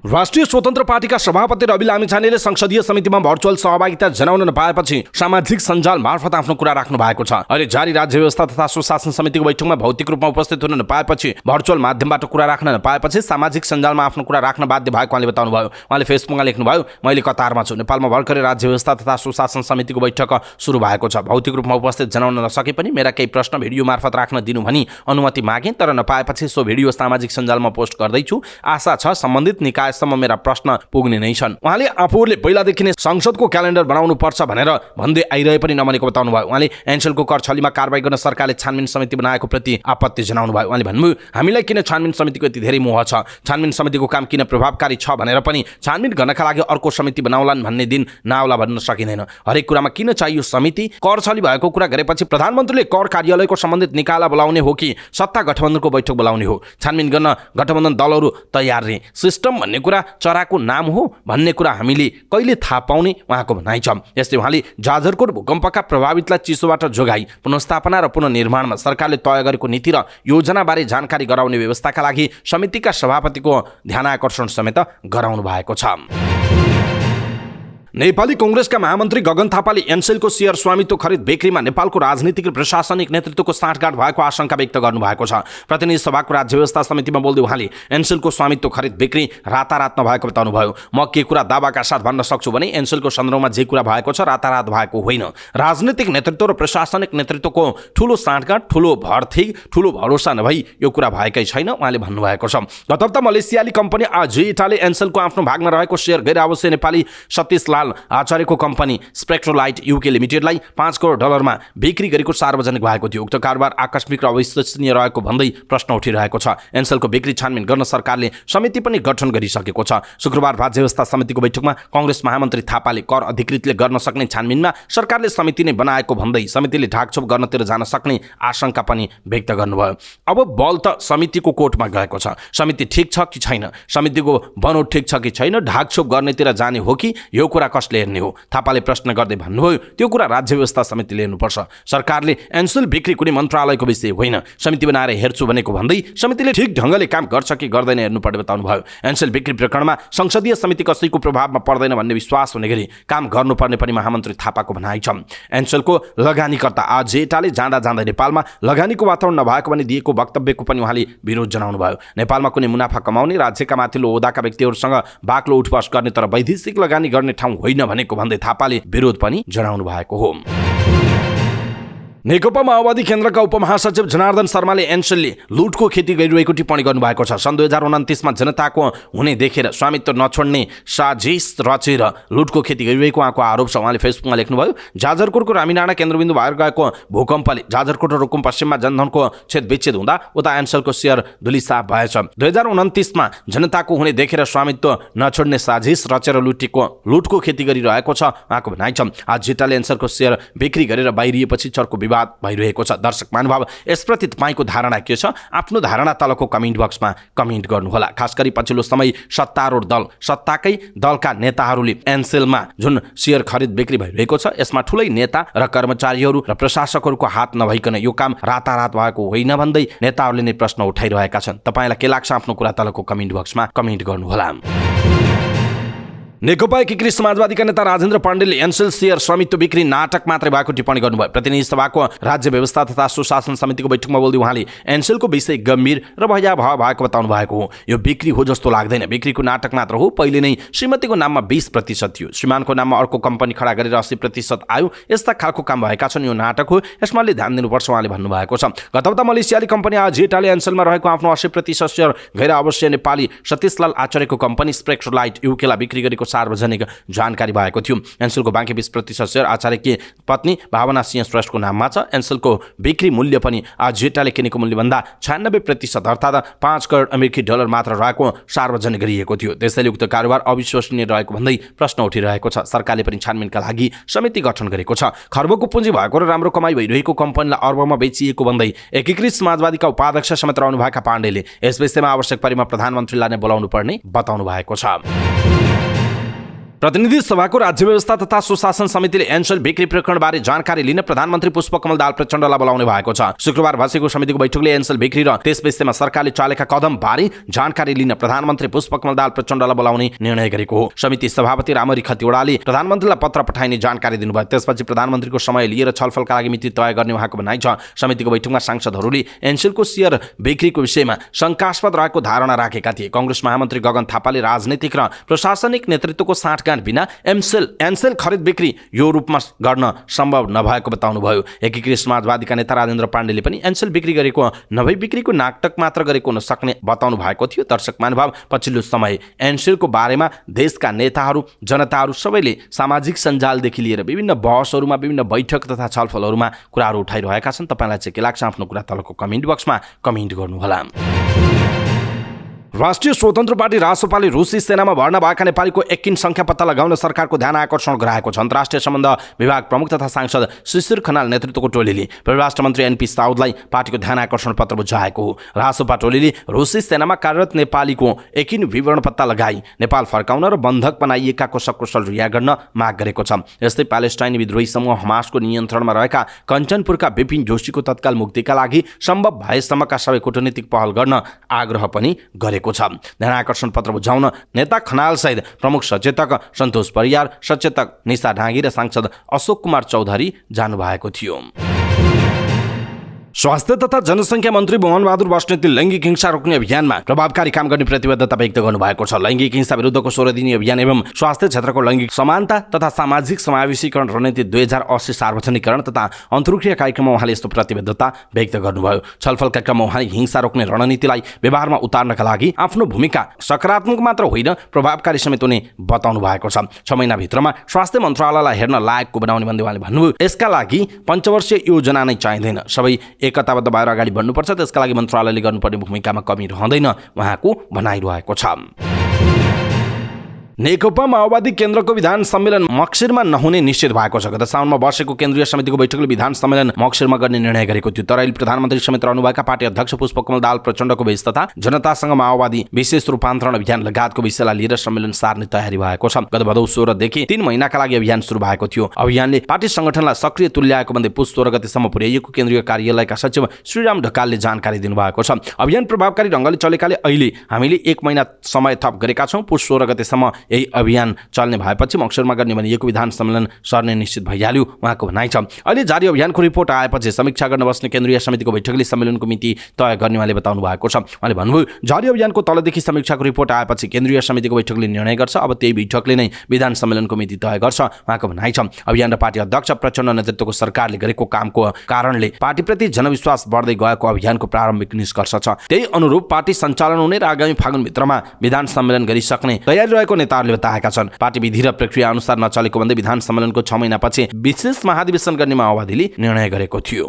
राष्ट्रिय स्वतन्त्र पार्टीका सभापति रवि लामिछानेले संसदीय समितिमा भर्चुअल सहभागिता जनाउन नपाएपछि सामाजिक सञ्जाल मार्फत आफ्नो कुरा राख्नु भएको छ। अहिले जारी राज्य व्यवस्था तथा सुशासन समितिको बैठकमा भौतिक रूपमा उपस्थित हुन नपाएपछि, भर्चुअल माध्यमबाट कुरा राख्न नपाएपछि सामाजिक सञ्जालमा आफ्नो कुरा राख्न बाध्य भएको उहाँले बताउनुभयो। उहाँले फेसबुकमा लेख्नुभयो, मैले कतारमा छु। नेपालमा भर्खरै राज्य व्यवस्था तथा सुशासन समितिको बैठक सुरु भएको छ। भौतिक रूपमा उपस्थित जनाउन नसके पनि मेरा केही प्रश्न भिडियो मार्फत राख्न दिनु भनी अनुमति मागे, तर नपाएपछि सो भिडियो सामाजिक सञ्जालमा पोस्ट गर्दैछु। आशा छ सम्बन्धित निकाय सम्म मेरा प्रश्न पुग्ने नै छन्। उहाँले आफूले पहिलादेखि नै संसदको क्यालेन्डर बनाउनु पर्छ भनेर भन्दै आइरहे पनि नमानेको बताउनु भयो। उहाँले एनसेलको कर छलीमा कारबाही गर्न सरकारले छानबिन समिति बनाएको प्रति आपत्ति जनाउनु भयो। उहाँले भन्नुभयो, हामीलाई किन छानबिन समितिको यति धेरै मोह छ, छानबिन समितिको काम किन प्रभावकारी छ भनेर पनि छानबिन गर्नका लागि अर्को समिति बनाउलान् भन्ने दिन नआउला भन्न सकिँदैन। हरेक कुरामा किन चाहियो समिति? कर छली भएको कुरा गरेपछि प्रधानमन्त्रीले कर कार्यालयको सम्बन्धित निकायलाई बोलाउने हो कि सत्ता गठबन्धनको बैठक बोलाउने हो? छानबिन गर्न गठबन्धन दलहरू तयार रे। सिस्टम भन्ने कुरा चराको नाम हो भन्ने कुरा हामीले कहिले थाहा पाउने उहाँको भनाइ छ। यस्तै उहाँले जाजरकोट भूकम्पका प्रभावितलाई चिसोबाट जोगाई पुनर्स्थापना र पुनर्निर्माणमा सरकारले तय गरेको नीति र योजनाबारे जानकारी गराउने व्यवस्थाका लागि समितिका सभापतिको ध्यानाकर्षण समेत गराउनु भएको छ। नेपाली कांग्रेसका महामन्त्री गगन थापाले एनसेलको शेयर स्वामित्व खरिद बिक्रीमा नेपालको राजनीतिक र प्रशासनिक नेतृत्वको साँठगाँठ भएको आशंका व्यक्त गर्नुभएको छ। प्रतिनिधि सभाको राज्य व्यवस्था समितिमा बोल्दै उहाँले एनसेलको स्वामित्व खरिद बिक्री रातारात नभएको बताउनुभयो। म के कुरा दावाका साथ भन्न सक्छु भने एनसेलको सन्दर्भमा जे कुरा भएको छ रातारात भएको होइन। राजनीतिक नेतृत्व र प्रशासनिक नेतृत्वको ठूलो साँठगाँठ, ठूलो भरथिग, ठूलो भरोसा नभई यो कुरा भएकै छैन उहाँले भन्नुभएको छ। गत हप्ता मलेसियाली कम्पनी आजिटाले एनसेलको आफ्नो भागमा रहेको शेयर गैर आवासीय नेपाली सतीश लाल आचार्यको कम्पनी स्पेक्ट्रोलाइट यूके लिमिटेडलाई 5 करोड डलरमा बिक्री गरेको सार्वजनिक भएको थियो। उक्त कारोबार आकस्मिक र अविश्वसनीय रहेको भन्दै प्रश्न उठिरहेको छ। एनसेलको बिक्री छानबिन गर्न सरकारले समिति पनि गठन गरिसकेको छ। शुक्रबार राज्य व्यवस्था समितिको बैठकमा कांग्रेस महामन्त्री थापाले कर अधिकृतले गर्न सक्ने छानबिनमा सरकारले समिति नै बनाएको भन्दै समितिले ढाकछोप गर्नतिर जान सक्ने आशंका पनि व्यक्त गर्नुभयो। अब बल त समितिको कोर्टमा गएको छ। समिति ठिक छ कि छैन, समितिको बनोट ठिक छ कि छैन, ढाकछोप गर्नेतिर जाने हो कि यो कुरा कसले हेर्ने हो? थापाले प्रश्न गर्दै भन्नुभयो, त्यो कुरा राज्य व्यवस्था समितिले हेर्नुपर्छ। सरकारले एनसेल बिक्री कुनै मन्त्रालयको विषय होइन, समिति बनाएर हेर्छु भनेको भन्दै समितिले ठिक ढङ्गले काम गर्छ कि गर्दैन हेर्नुपर्ने बताउनुभयो। एनसेल बिक्री प्रकरणमा संसदीय समिति कसैको प्रभावमा पर्दैन भन्ने विश्वास हुने गरी काम गर्नुपर्ने पनि महामन्त्री थापाको भनाइ छ। एनसेलको लगानीकर्ता आजेटाले जाँदा जाँदै नेपालमा लगानीको वातावरण नभएको भने दिएको वक्तव्यको पनि उहाँले विरोध जनाउनु भयो। नेपालमा कुनै मुनाफा कमाउने राज्यका माथिल्लो ओदाका व्यक्तिहरूसँग बाक्लो उठबस गर्ने तर वैदेशिक लगानी गर्ने ठाउँ होइन भनेको भन्दै थापाले विरोध पनि जनाउनु भएको हो। नेकपा माओवादी केन्द्रका उपमहासचिव जनार्दन शर्माले एनसेलले लुटको खेती गरिरहेको टिप्पणी गर्नुभएको छ। सन् 2029मा जनताको हुने देखेर स्वामित्व नछोड्ने साजिस रचेर लुटको खेती गरिरहेको उहाँको आरोप छ। उहाँले फेसबुकमा लेख्नुभयो, जाजरकोटको रामीडाँडा केन्द्रबिन्दु भएर गएको भूकम्पले जाजरकोट र रुकुम पश्चिममा जनधनको छेदविच्छेद हुँदा उता एनसेलको शेयर धुलिसाफ भएछ। 2029मा जनताको हुने देखेर स्वामित्व नछोड्ने साजिस रचेर लुटको खेती गरिरहेको छ उहाँको भनाइ छ। आज जेटाले एनसेलको शेयर बिक्री गरेर बाहिरिएपछि चर्को विवाद भइरहेको छ। दर्शक महानुभाव, यसप्रति तपाईँको धारणा के छ? आफ्नो धारणा तलको कमेन्ट बक्समा कमेन्ट गर्नुहोला। खास गरी पछिल्लो समय सत्तारूढ दल, सत्ताकै दलका नेताहरूले एनसेलमा जुन शेयर खरिद बिक्री भइरहेको छ यसमा ठुलै नेता र कर्मचारीहरू र प्रशासकहरूको हात नभइकन यो काम रातारात भएको होइन भन्दै नेताहरूले नै प्रश्न उठाइरहेका छन्। तपाईँलाई के लाग्छ? आफ्नो कुरा तलको कमेन्ट बक्समा कमेन्ट गर्नुहोला। नेकपा एकीकृत समाजवादीका नेता राजेन्द्र पाण्डेले एनसेल शेयर स्वामित्व बिक्री नाटक मात्रै भएको टिप्पणी गर्नुभयो। प्रतिनिधि सभाको राज्य व्यवस्था तथा सुशासन समितिको बैठकमा बोल्दै उहाँले एनसेलको विषय गम्भीर र भयावह भएको बताउनु भएको हो। यो बिक्री हो जस्तो लाग्दैन, बिक्रीको नाटक मात्र हो। पहिले नै श्रीमतीको नाममा 20% थियो, श्रीमानको नाममा अर्को कम्पनी खडा गरेर 80% आयो। यस्ता खालको काम भएका छन्, यो नाटक हो, यसमा ध्यान दिनुपर्छ उहाँले भन्नुभएको छ। गत हप्ता मलेसियाली कम्पनी आजेटाले एनसेलमा रहेको आफ्नो 80% शेयर गैर आवासीय नेपाली सतीशलाल आचार्यको कम्पनी स्पेक्ट्रोलाइट यूकेलाई बिक्री गरेको सार्वजनिक जानकारी भएको थियो। एनसेलको बाँकी 20% सेयर आचार्यकी पत्नी भावना सिंह श्रेष्ठको नाममा छ। एनसेलको बिक्री मूल्य पनि जेटाले किनेको मूल्यभन्दा 96% अर्थात् 5 करोड अमेरिकी डलर मात्र रहेको सार्वजनिक गरिएको थियो। त्यसैले उक्त कारोबार अविश्वसनीय रहेको भन्दै प्रश्न उठिरहेको छ। सरकारले पनि छानबिनका लागि समिति गठन गरेको छ। खर्बको पुँजी भएको र राम्रो कमाई भइरहेको कम्पनीलाई अर्बमा बेचिएको भन्दै एकीकृत समाजवादीका उपाध्यक्ष समेत रहनुभएका पाण्डेले यस विषयमा आवश्यक परेमा प्रधानमन्त्रीलाई नै बोलाउनु पर्ने बताउनु भएको छ। प्रतिनिधि सभाको राज्य व्यवस्था तथा सुशासन समितिले एनसेल बिक्री प्रकरणबारे जानकारी लिन प्रधानमन्त्री पुष्पकमल दाहाल प्रचण्डलाई बोलाउने भएको छ। शुक्रबार बसेको समितिको बैठकले एनसेल बिक्री र त्यस विषयमा सरकारले चालेका कदमबारे जानकारी लिन प्रधानमन्त्री पुष्पकमल दाहाल प्रचण्डलाई बोलाउने निर्णय गरेको हो। समिति सभापति रामरी खतिवड़ाले प्रधानमन्त्रीलाई पत्र पठाइने जानकारी दिनुभयो। त्यसपछि प्रधानमन्त्रीको समय लिएर छलफलका लागि मिति तय गर्ने उहाँको भनाइ छ। समितिको बैठकमा सांसदहरूले एनसेलको शेयर बिक्रीको विषयमा शंकास्पद रहेको धारणा राखेका थिए। कांग्रेस महामन्त्री गगन थापाले राजनीतिक र प्रशासनिक नेतृत्वको साँठगाँठ बिना एनसेल खरिद बिक्री यो रूपमा गर्न सम्भव नभएको बताउनुभयो। एकीकृत समाजवादीका नेता राजेन्द्र पाण्डेले पनि एनसेल बिक्री गरेको नभई बिक्रीको नाटक मात्र गरेको हुन सक्ने बताउनु भएको थियो। दर्शक महानुभाव, पछिल्लो समय एनसेलको बारेमा देशका नेताहरू, जनताहरू सबैले सामाजिक सञ्जालदेखि लिएर विभिन्न बहसहरूमा, विभिन्न बैठक तथा छलफलहरूमा कुराहरू उठाइरहेका छन्। तपाईलाई चाहिँ के लाग्छ? आफ्नो कुरा तलको कमेन्ट बक्समा कमेन्ट गर्नुहोला। राष्ट्रिय स्वतन्त्र पार्टी रासोपाले रुसी सेनामा भर्ना भएका नेपालीको एकिन संख्या पत्ता लगाउन सरकारको ध्यान आकर्षण गराएको छ। अन्तर्राष्ट्रिय सम्बन्ध विभाग प्रमुख तथा सांसद शिशिर खनाल नेतृत्वको टोलीले परराष्ट्र मन्त्री एनपी साउदलाई पार्टीको ध्यान आकर्षण पत्र बुझाएको हो। रासोपा टोलीले रुसी सेनामा कार्यरत नेपालीको एकिन विवरण पत्ता लगाई नेपाल फर्काउन र बन्धक बनाइएकाको सकुशल रिहा गर्न माग गरेको छ। यस्तै प्यालेस्टाइनी विद्रोही समूह हमासको नियन्त्रणमा रहेका कञ्चनपुरका विपिन जोशीको तत्काल मुक्तिका लागि सम्भव भएसम्मका सबै कूटनीतिक पहल गर्न आग्रह पनि गरेको छ। ध्यान आकर्षण पत्र बुझाउन नेता खनाल सहित प्रमुख सचेतक सन्तोष परियार, सचेतक निशा ढाँगी र सांसद अशोक कुमार चौधरी जानुभएको थियो। स्वास्थ्य तथा जनसङ्ख्या मन्त्री मोहन बहादुर बस्नेतले लैङ्गिक हिंसा रोक्ने अभियानमा प्रभावकारी काम गर्ने प्रतिबद्धता व्यक्त गर्नुभएको छ। लैङ्गिक हिंसा विरुद्धको 16 दिने अभियान एवं स्वास्थ्य क्षेत्रको लैङ्गिक समानता तथा सामाजिक समावेशीकरण रणनीति 2080 सार्वजनिकरण तथा अन्तर्क्रिया कार्यक्रममा उहाँले यस्तो प्रतिबद्धता व्यक्त गर्नुभयो। छलफल कार्यक्रममा उहाँले हिंसा रोक्ने रणनीतिलाई व्यवहारमा उतार्नका लागि आफ्नो भूमिका सकारात्मक मात्र होइन प्रभावकारी समेत हुने बताउनु भएको छ। 6 महिनाभित्रमा स्वास्थ्य मन्त्रालयलाई हेर्न लायकको बनाउने भन्दै उहाँले भन्नुभयो, यसका लागि पञ्चवर्षीय योजना नै चाहिँदैन, सबै एकताबद्ध भएर अगाडि बढ्नुपर्छ। त्यसका लागि मन्त्रालयले गर्नुपर्ने भूमिकामा कमी रहँदैन उहाँको भनाइरहेको छ। नेकपा माओवादी केन्द्रको विधान सम्मेलन मक्सिरमा नहुने निश्चित भएको छ। गत साउनमा बसेको केन्द्रीय समितिको बैठकले विधान सम्मेलन मक्सिरमा गर्ने निर्णय गरेको थियो। तर अहिले प्रधानमन्त्री समेत रहनुभएका पार्टी अध्यक्ष पुष्पकमल दाहाल प्रचण्डको व्यस्तता, जनतासँग माओवादी विशेष रूपान्तरण अभियान लगायतको विषयलाई लिएर सम्मेलन सार्ने तयारी भएको छ। गत भदौ 16 देखि 3 महिनाका लागि अभियान सुरु भएको थियो। अभियानले पार्टी संगठनलाई सक्रिय तुल्याएको भन्दै पुस 16 गतेसम्म पुर्याइएको केन्द्रीय कार्यालयका सचिव श्रीराम ढकालले जानकारी दिनुभएको छ। अभियान प्रभावकारी ढङ्गले चलेकाले अहिले हामीले 1 महिना समय थप गरेका छौँ। पुस 16 गतेसम्म यही अभियान चल्ने भएपछि मक्सिरमा गर्ने भनिएको विधान सम्मेलन सर्ने निश्चित भइहाल्यो उहाँको भनाइ छ। अहिले जारी अभियानको रिपोर्ट आएपछि समीक्षा गर्न बस्ने केन्द्रीय समितिको बैठकले सम्मेलनको मिति तय गर्ने उहाँले बताउनु भएको छ। उहाँले भन्नुभयो, जारी अभियानको तलदेखि समीक्षाको रिपोर्ट आएपछि केन्द्रीय समितिको बैठकले निर्णय गर्छ। अब त्यही बैठकले नै विधान सम्मेलनको मिति तय गर्छ उहाँको भनाइ छ। अभियान र पार्टी अध्यक्ष प्रचण्ड नेतृत्वको सरकारले गरेको कामको कारणले पार्टीप्रति जनविश्वास बढ्दै गएको अभियानको प्रारम्भिक निष्कर्ष छ। त्यही अनुरूप पार्टी सञ्चालन हुने र आगामी फागुनभित्रमा विधान सम्मेलन गरिसक्ने तयारी रहेको नेताहरूले बताएका छन्। पार्टी विधि र प्रक्रिया अनुसार नचलेको भन्दै विधान सम्मेलनको 6 महिनापछि विशेष महाधिवेशन गर्ने माओवादीले निर्णय गरेको थियो।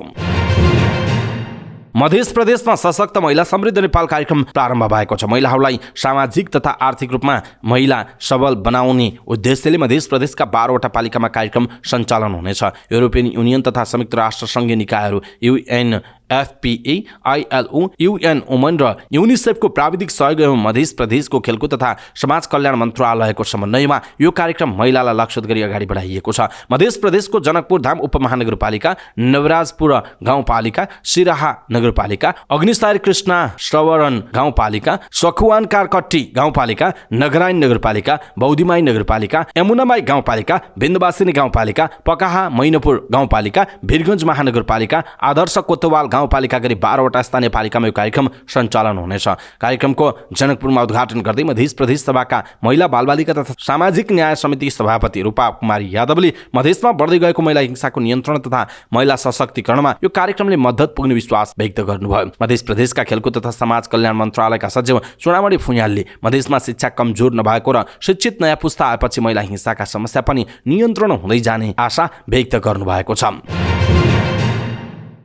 मध्य प्रदेशमा सशक्त महिला समृद्ध नेपाल कार्यक्रम प्रारम्भ भएको छ। महिलाहरूलाई सामाजिक तथा आर्थिक रूपमा महिला सबल बनाउने उद्देश्यले मध्य प्रदेशका 12 वटा पालिकामा कार्यक्रम सञ्चालन हुनेछ। युरोपियन युनियन तथा संयुक्त राष्ट्र सङ्घीय निकायहरू UNFPA, ILO, UN वुमन र युनिसेफको प्राविधिक सहयोग एवं मध्य प्रदेशको खेलकुद तथा समाज कल्याण मन्त्रालयको समन्वयमा यो कार्यक्रम महिलालाई लक्षित गरी अगाडि बढाइएको छ। मध्य प्रदेशको जनकपुर धाम उपमहानगरपालिका, नवराजपुर गाउँपालिका, सिराहा नगरपालिका, अग्निसार कृष्णा श्रवरण गाउँपालिका, सखुवान कारकट्टी गाउँपालिका, नगरायन नगरपालिका, बौद्धिमाई नगरपालिका, यमुनामाई गाउँपालिका, बिन्दवासिनी गाउँपालिका, पकाहा मैनपुर गाउँपालिका, वीरगञ्ज महानगरपालिका, आदर्श कोतवाल गाउँपालिका गरी 12 वटा स्थानीय पालिकामा यो कार्यक्रम सञ्चालन हुनेछ। कार्यक्रमको जनकपुरमा उद्घाटन गर्दै मध्य प्रदेश सभाका महिला बालबालिका तथा सामाजिक न्याय समिति सभापति रूपा कुमारी यादवले मधेसमा बढ्दै गएको महिला हिंसाको नियन्त्रण तथा महिला सशक्तिकरणमा यो कार्यक्रमले मद्दत पुग्ने विश्वास व्यक्त व्यक्त गर्नुभयो। मध्य प्रदेशका खेलकुद तथा समाज कल्याण मन्त्रालयका सचिव चुडामणि फुयालले मधेसमा शिक्षा कमजोर नभएको र शिक्षित नयाँ पुस्ता आएपछि महिला हिंसाका समस्या पनि नियन्त्रण हुँदै जाने आशा व्यक्त गर्नुभएको छ।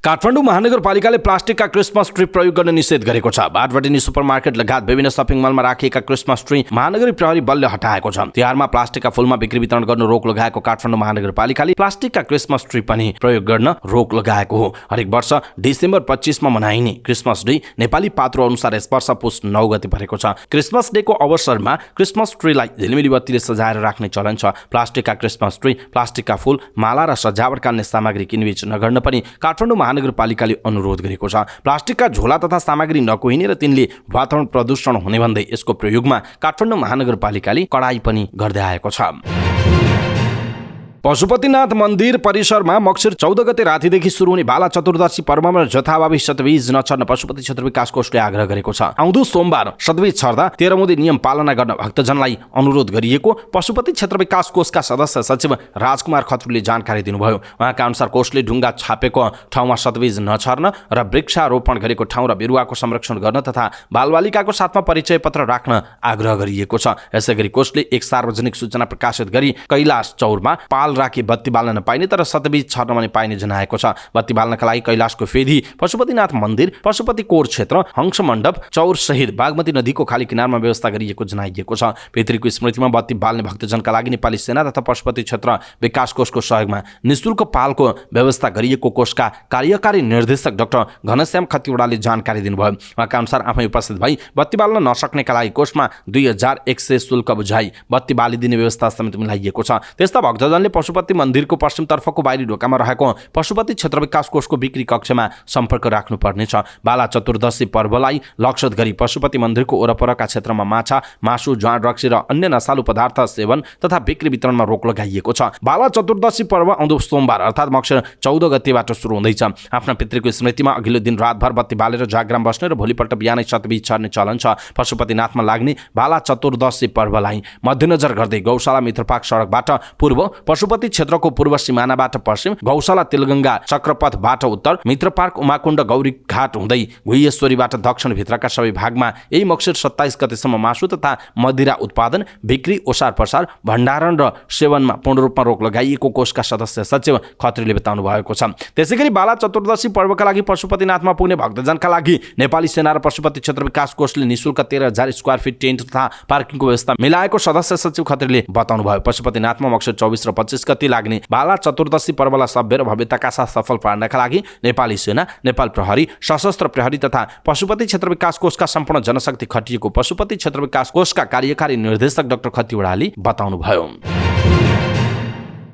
काठमाडौँ महानगरपालिकाले प्लास्टिकका क्रिसमस ट्री प्रयोग गर्न निषेध गरेको छ। बाटवाटिनी सुपरमार्केट लगायत विभिन्न सपिङ मलमा राखिएका क्रिसमस ट्री महानगरी प्रहरी बलले हटाएको छ। तिहारमा प्लास्टिकका फुलमा बिक्री वितरण गर्न रोक लगाएको काठमाडौँ महानगरपालिकाले प्लास्टिकका क्रिसमस ट्री पनि प्रयोग गर्न रोक लगाएको हो। हरेक वर्ष डिसेम्बर 25 मा मनाइने क्रिसमस डे नेपाली पात्रो अनुसार यस वर्ष पुस 9 गते परेको छ। क्रिसमस डेको अवसरमा क्रिसमस ट्रीलाई झिलिमिली बत्तीले सजाएर राख्ने चलन छ। प्लास्टिकका क्रिसमस ट्री, प्लास्टिकका फुल, माला र सजावटका अन्य सामग्री किनबेच नगर्न पनि काठमाडौँ महानगरपालिकाले अनुरोध गरेको छ। प्लास्टिकका झोला तथा सामग्री नकुहिने र तिनले वातावरण प्रदूषण हुने भन्दै यसको प्रयोगमा काठमाडौँ महानगरपालिकाले कडाई पनि गर्दै आएको छ। पशुपतिनाथ मन्दिर परिसरमा मक्सिर 14 गते रातिदेखि सुरु हुने बाला चतुर्दशी पर्वमा जथाभावी सतबीज नछर्न पशुपति क्षेत्र विकास कोषले आग्रह गरेको छ। आउँदो सोमबार सतबीज छर्दा 13 मुदी नियम पालना गर्न भक्तजनलाई अनुरोध गरिएको पशुपति क्षेत्र विकास कोषका सदस्य सचिव राजकुमार खत्रीले जानकारी दिनुभयो। उहाँका अनुसार कोषले ढुङ्गा छापेको ठाउँमा सतबीज नछर्न र वृक्षारोपण गरेको ठाउँ र बिरुवाको संरक्षण गर्न तथा बालबालिकाको साथमा परिचय पत्र राख्न आग्रह गरिएको छ। यसैगरी कोषले एक सार्वजनिक सूचना प्रकाशित गरी कैलाश चौरमा पाल राखी बत्ती बाल्न नपाइने तर सतबीज छर्न पनि पाइने जनाएको छ। बत्ती बाल्नका लागि कैलाशको फेदी, पशुपतिनाथ मन्दिर, पशुपति कोर क्षेत्र, हंस मण्डप, चौर सहित बागमती नदीको खाली किनारमा व्यवस्था गरिएको जनाइएको छ। पितृको स्मृतिमा बत्ती बाल्ने भक्तजनका लागि नेपाली सेना तथा पशुपति क्षेत्र विकास कोषको सहयोगमा निःशुल्क पालको व्यवस्था गरिएको कोषका कार्यकारी निर्देशक डाक्टर घनश्याम खतिवडाले जानकारी दिनुभयो। उहाँका अनुसार आफै उपस्थित भई बत्ती बाल्न नसक्नेका लागि कोषमा 2100 शुल्क बुझाइ बत्ती बालिदिने व्यवस्था समेत मिलाइएको छ। त्यस्ता भक्तजनले पशुपति मन्दिरको पश्चिमतर्फको बाहिरी ढोकामा रहेको पशुपति क्षेत्र विकास कोषको बिक्री कक्षमा सम्पर्क राख्नुपर्नेछ। बाला चतुर्दशी पर्वलाई लक्षित गरी पशुपति मन्दिरको वरपरका क्षेत्रमा माछा, मासु, जाँड, रक्सी र अन्य नशालु पदार्थ सेवन तथा बिक्री वितरणमा रोक लगाइएको छ। बाला चतुर्दशी पर्व आउँदो सोमबार अर्थात् मक्सिर 14 गतेबाट सुरु हुँदैछ। आफ्ना पितृको स्मृतिमा अघिल्लो दिन रातभर बत्ती बालेर जागराम बस्ने र भोलिपल्ट बिहानै सतबीज छर्ने चलन छ। पशुपतिनाथमा लाग्ने बाला चतुर्दशी पर्वलाई मध्यनजर गर्दै गौशाला मित्रपार्क सडकबाट पूर्व, पशुपति क्षेत्रको पूर्व सिमानाबाट पश्चिम, गौशाला तिलगङ्गा चक्रपथबाट उत्तर, मित्रपार्क उमाकुण्ड गौरी घाट हुँदै गुहेश्वरीबाट दक्षिण भित्रका सबै भागमा यही मक्सिर 27 गतेसम्म मासु तथा मदिरा उत्पादन, बिक्री, ओसार प्रसार, भण्डारण र सेवनमा पूर्ण रूपमा रोक लगाइएको कोषका सदस्य सचिव खत्रीले बताउनु भएको छ। त्यसैगरी बाला चतुर्दशी पर्वका लागि पशुपतिनाथमा पुग्ने भक्तजनका लागि नेपाली सेना र पशुपति क्षेत्र विकास कोषले निःशुल्क 13,000 स्क्वायर फिट टेन्ट तथा पार्किङको व्यवस्था मिलाएको सदस्य सचिव खत्रीले बताउनु भयो। पशुपतिनाथमा मक्सिर 24 र 25 गते लाग्ने बाला चतुर्दशी पर्वलाई सभ्य र भव्यताका साथ सफल पार्नका लागि नेपाली सेना, नेपाल प्रहरी, सशस्त्र प्रहरी तथा पशुपति क्षेत्र विकास कोषका सम्पूर्ण जनशक्ति खटिएको पशुपति क्षेत्र विकास कोषका कार्यकारी निर्देशक डाक्टर खतिवडाले बताउनुभयो।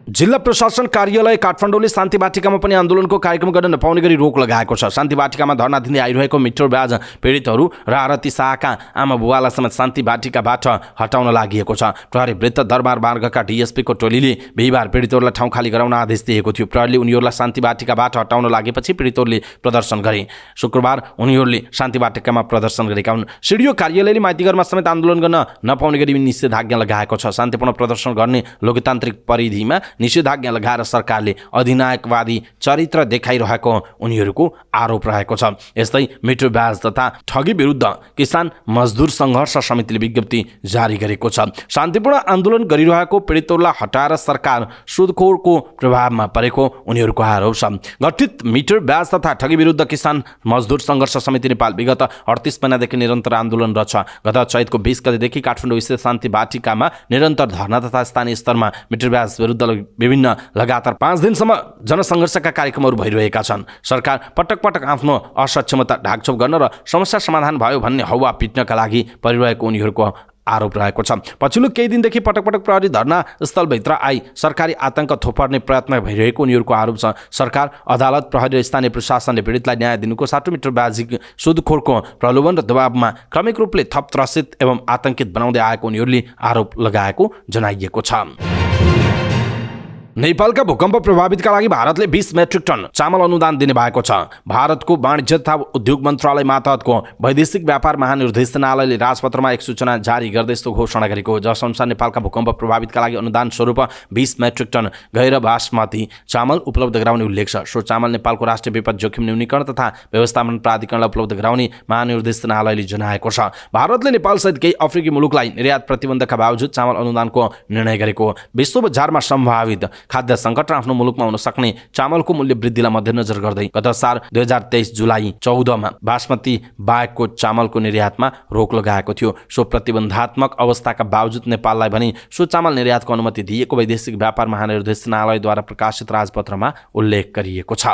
जिल्ला प्रशासन कार्यालय काठमाडौँले शान्ति वाटिकामा पनि आन्दोलनको कार्यक्रम गर्न नपाउने गरी रोक लगाएको छ। शान्ति वाटिकामा धरना दिँदै आइरहेको मिटर ब्याज पीडितहरू र आरती शाहका आमा बुवालाई समेत शान्ति वाटिकाबाट हटाउन लागिएको छ। प्रहरी वृत्त दरबार मार्गका डीएसपीको टोलीले बिहिबार पीडितहरूलाई ठाउँ खाली गराउन आदेश दिएको थियो। प्रहरीले उनीहरूलाई शान्ति वाटिकाबाट हटाउन लागेपछि पीडितहरूले प्रदर्शन गरे। शुक्रबार उनीहरूले शान्ति वाटिकामा प्रदर्शन गरेका हुन्। सिडिओ कार्यालयले माइतीघरमा समेत आन्दोलन गर्न नपाउने गरी निषेधाज्ञा लगाएको छ। शान्तिपूर्ण प्रदर्शन गर्ने लोकतान्त्रिक परिधिमा निषेधाज्ञा लगाएर सरकारले अधिनायकवादी चरित्र देखाइरहेको उनीहरूको आरोप रहेको छ। यस्तै मिटर ब्याज तथा ठगी विरुद्ध किसान मजदुर सङ्घर्ष समितिले विज्ञप्ति जारी गरेको छ। शान्तिपूर्ण आन्दोलन गरिरहेको पीडितहरूलाई हटाएर सरकार सुदखोरको प्रभावमा परेको उनीहरूको आरोप छ। गठित मिटर ब्याज तथा ठगी विरुद्ध किसान मजदुर सङ्घर्ष समिति नेपाल विगत 38 महिनादेखि निरन्तर आन्दोलनरत छ। गत चैतको 20 गतेदेखि काठमाडौँ स्थित शान्ति वाटिकामा निरन्तर धरना तथा स्थानीय स्तरमा मिटर ब्याज विरुद्ध विभिन्न लगातार 5 दिनसम्म जनसङ्घर्षका कार्यक्रमहरू भइरहेका छन्। सरकार पटक पटक आफ्नो असक्षमता ढाकछोप गर्न र समस्या समाधान भयो भन्ने हौवा पिट्नका लागि परिरहेको उनीहरूको आरोप रहेको छ। पछिल्लो केही दिनदेखि पटक पटक प्रहरी धरना स्थलभित्र आई सरकारी आतंक थोपर्ने प्रयत्न भइरहेको उनीहरूको आरोप छ। सरकार, अदालत, प्रहरी र स्थानीय प्रशासनले पीडितलाई न्याय दिनुको साटो मिटर ब्याजी सुदखोरको प्रलोभन र दबावमा क्रमिक रूपले थप त्रसित एवं आतंकित बनाउँदै आएको उनीहरूले आरोप लगाएको जनाइएको छ। नेपालका भूकम्प प्रभावितका लागि भारतले 20 मेट्रिक टन चामल अनुदान दिने भएको छ। भारतको वाणिज्य तथा उद्योग मन्त्रालय मातहतको वैदेशिक व्यापार महानिर्देशनालयले राजपत्रमा एक सूचना जारी गर्दै यस्तो घोषणा गरेको हो, जसअनुसार नेपालका भूकम्प प्रभावितका लागि अनुदान स्वरूप 20 मेट्रिक टन गैर बासमती चामल उपलब्ध गराउने उल्लेख छ। सो चामल नेपालको राष्ट्रिय विपद जोखिम न्यूनीकरण तथा व्यवस्थापन प्राधिकरणलाई उपलब्ध गराउने महानिर्देशनालयले जनाएको छ। भारतले नेपालसहित केही अफ्रिकी मुलुकलाई निर्यात प्रतिबन्धका बावजुद चामल अनुदानको निर्णय गरेको हो। विश्व बजारमा सम्भावित खाद्य सङ्कट र आफ्नो मुलुकमा हुन सक्ने चामलको मूल्य वृद्धिलाई मध्यनजर गर्दै गत साल 2023 जुलाई 14 बासमती बाहेकको चामलको निर्यातमा रोक लगाएको थियो। सो प्रतिबन्धात्मक अवस्थाका बावजुद नेपाललाई भने सो चामल निर्यातको अनुमति दिएको वैदेशिक व्यापार महानिर्देशनालयद्वारा प्रकाशित राजपत्रमा उल्लेख गरिएको छ।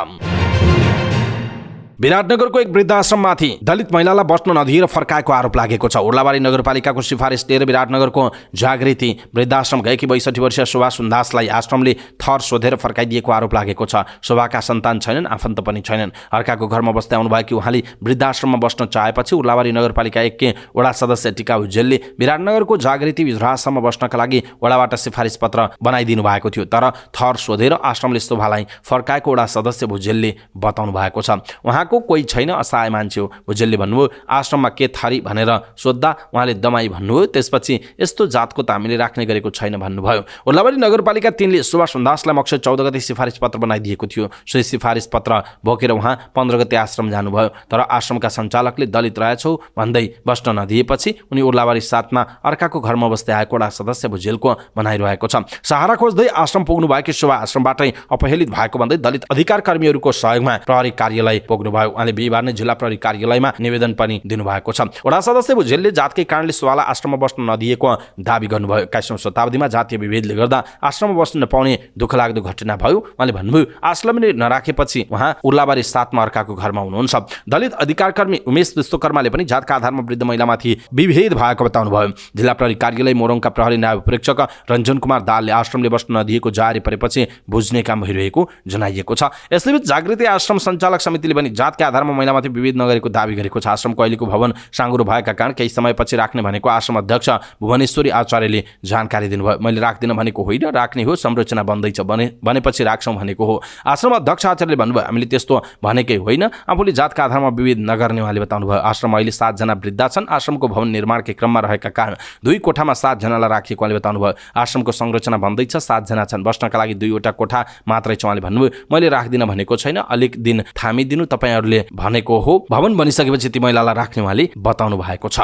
विराटनगरको एक वृद्धाश्रममाथि दलित महिलालाई बस्न नदिएर फर्काएको आरोप लागेको छ। उर्लाबारी नगरपालिकाको सिफारिस लिएर विराटनगरको जागृति वृद्धाश्रम गएकी 62 वर्षीय शोभा सुन्दासलाई आश्रमले थर सोधेर फर्काइदिएको आरोप लागेको छ। शोभाका सन्तान छैनन्, आफन्त पनि छैनन्। अर्काको घरमा बस्दै आउनुभएकी उहाँले वृद्धाश्रममा बस्न चाहेपछि उर्लाबारी नगरपालिका 1 के वडा सदस्य टिका उज्जेलले विराटनगरको जागृति वृद्धाश्रममा बस्नका लागि वडाबाट सिफारिस पत्र बनाइदिनु भएको थियो, तर थर सोधेर आश्रमले शोभालाई फर्काएको वडा सदस्य भुजेलले बताउनु भएको छ। को कोही छैन, असहाय मान्छे हो। भुजेलले भन्नुभयो, आश्रममा के थरी भनेर सोद्धा उहाँले दमाई भन्नुभयो। त्यसपछि यस्तो जातको त हामीले राख्ने गरेको छैन भन्नुभयो। उर्लाबारी नगरपालिका 3 ले शोभा सुन्दासलाई मक्सिर 14 गते सिफारिस पत्र बनाइदिएको थियो। सोही सिफारिस पत्र बोकेर उहाँ 15 गते आश्रम जानुभयो, तर आश्रमका सञ्चालकले दलित रहेछौ भन्दै बस्न नदिएपछि उनी उर्लाबारी 7 मा अर्काको घरमा बस्दै आएको वडा सदस्य भुजेलको भनाइरहेको छ। सहारा खोज्दै आश्रम पुग्नु भएकी शोभा आश्रमबाटै अपहेलित भएको भन्दै दलित अधिकार कर्मीहरूको सहयोगमा प्रहरी कार्यालय पुग्नु भयो। उहाँले बिहिबार नै जिल्ला प्रहरी कार्यालयमा निवेदन पनि दिनुभएको छ। वडा सदस्य भुजेलले जातकै कारणले शोभालाई आश्रममा बस्न नदिएको दाबी गर्नुभयो। 21औं शताब्दीमा जातीय विभेदले गर्दा आश्रममा बस्न नपाउने दुःखलाग्दो घटना भयो। उहाँले भन्नुभयो, आश्रमले नराखेपछि उहाँ उर्लाबारी 7 मा अर्काको घरमा हुनुहुन्छ। दलित अधिकार कर्मी उमेश विश्वकर्माले पनि जातका आधारमा वृद्ध महिलामाथि विभेद भएको बताउनुभयो। जिल्ला प्रहरी कार्यालय मोरङका प्रहरी नायब प्रेक्षक रञ्जन कुमार दालले आश्रमले बस्न नदिएको जारी परेपछि बुझ्ने काम भइरहेको जनाइएको छ। यसैबीच जागृति आश्रम सञ्चालक समितिले पनि जातका आधारमा महिलामाथि विभेद नगरेको दाबी गरेको छ। आश्रमको अहिलेको भवन साँगुरो भएका कारण केही समयपछि राख्ने भनेको आश्रम अध्यक्ष भुवनेश्वरी आचार्यले जानकारी दिनुभयो। मैले राख्दिन भनेको होइन, राख्ने हो, संरचना बन्दैछ भनेपछि राख्छौँ भनेको हो। आश्रम अध्यक्ष आचार्यले भन्नुभयो, हामीले त्यस्तो भनेकै होइन, आफूले जातका आधारमा विभेद नगर्ने उहाँले बताउनुभयो। आश्रम अहिले 7 जना वृद्ध छन्। आश्रमको भवन निर्माणकै क्रममा रहेका कारण 2 कोठामा 7 जनालाई राखिएको उहाँले बताउनुभयो। आश्रमको संरचना बन्दैछ, 7 जना छन्, बस्नका लागि 2 वटा कोठा मात्रै छ उहाँले भन्नुभयो। मैले राख्दिन भनेको छैन, अलिक दिन थामिदिनु, तपाईहरूले भनेको हो। भवन बनिसकेपछि ती महिलालाई राख्ने उहाँले बताउनु भएको छ।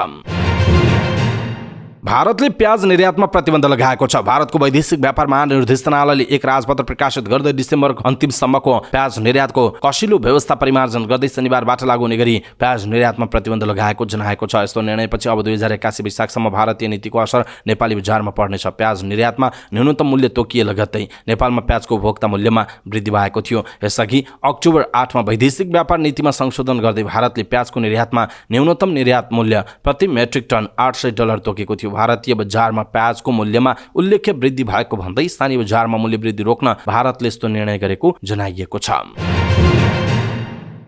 भारतले प्याज निर्यातमा प्रतिबन्ध लगाएको छ। भारतको वैदेशिक व्यापार महानिर्देशनालयले एक राजपत्र प्रकाशित गर्दै डिसेम्बर अन्तिमसम्मको प्याज निर्यातको कसिलो व्यवस्था परिमार्जन गर्दै शनिबारबाट लागू हुने गरी प्याज निर्यातमा प्रतिबन्ध लगाएको जनाएको छ। यस्तो निर्णयपछि अब 2081 वैशाखसम्म भारतीय नीतिको असर नेपाली बजारमा पर्नेछ। प्याज निर्यातमा न्यूनतम मूल्य तोकिए लगत्तै नेपालमा प्याजको उपभोक्ता मूल्यमा वृद्धि भएको थियो। यसअघि अक्टोबर 8 मा वैदेशिक व्यापार नीतिमा संशोधन गर्दै भारतले प्याजको निर्यातमा न्यूनतम निर्यात मूल्य प्रति मेट्रिक टन $800 तोकेको थियो। भारतीय बजारमा प्याजको मूल्यमा उल्लेख्य वृद्धि भएको भन्दै स्थानीय बजारमा मूल्य वृद्धि रोक्न भारतले यस्तो निर्णय गरेको जनाइएको छ।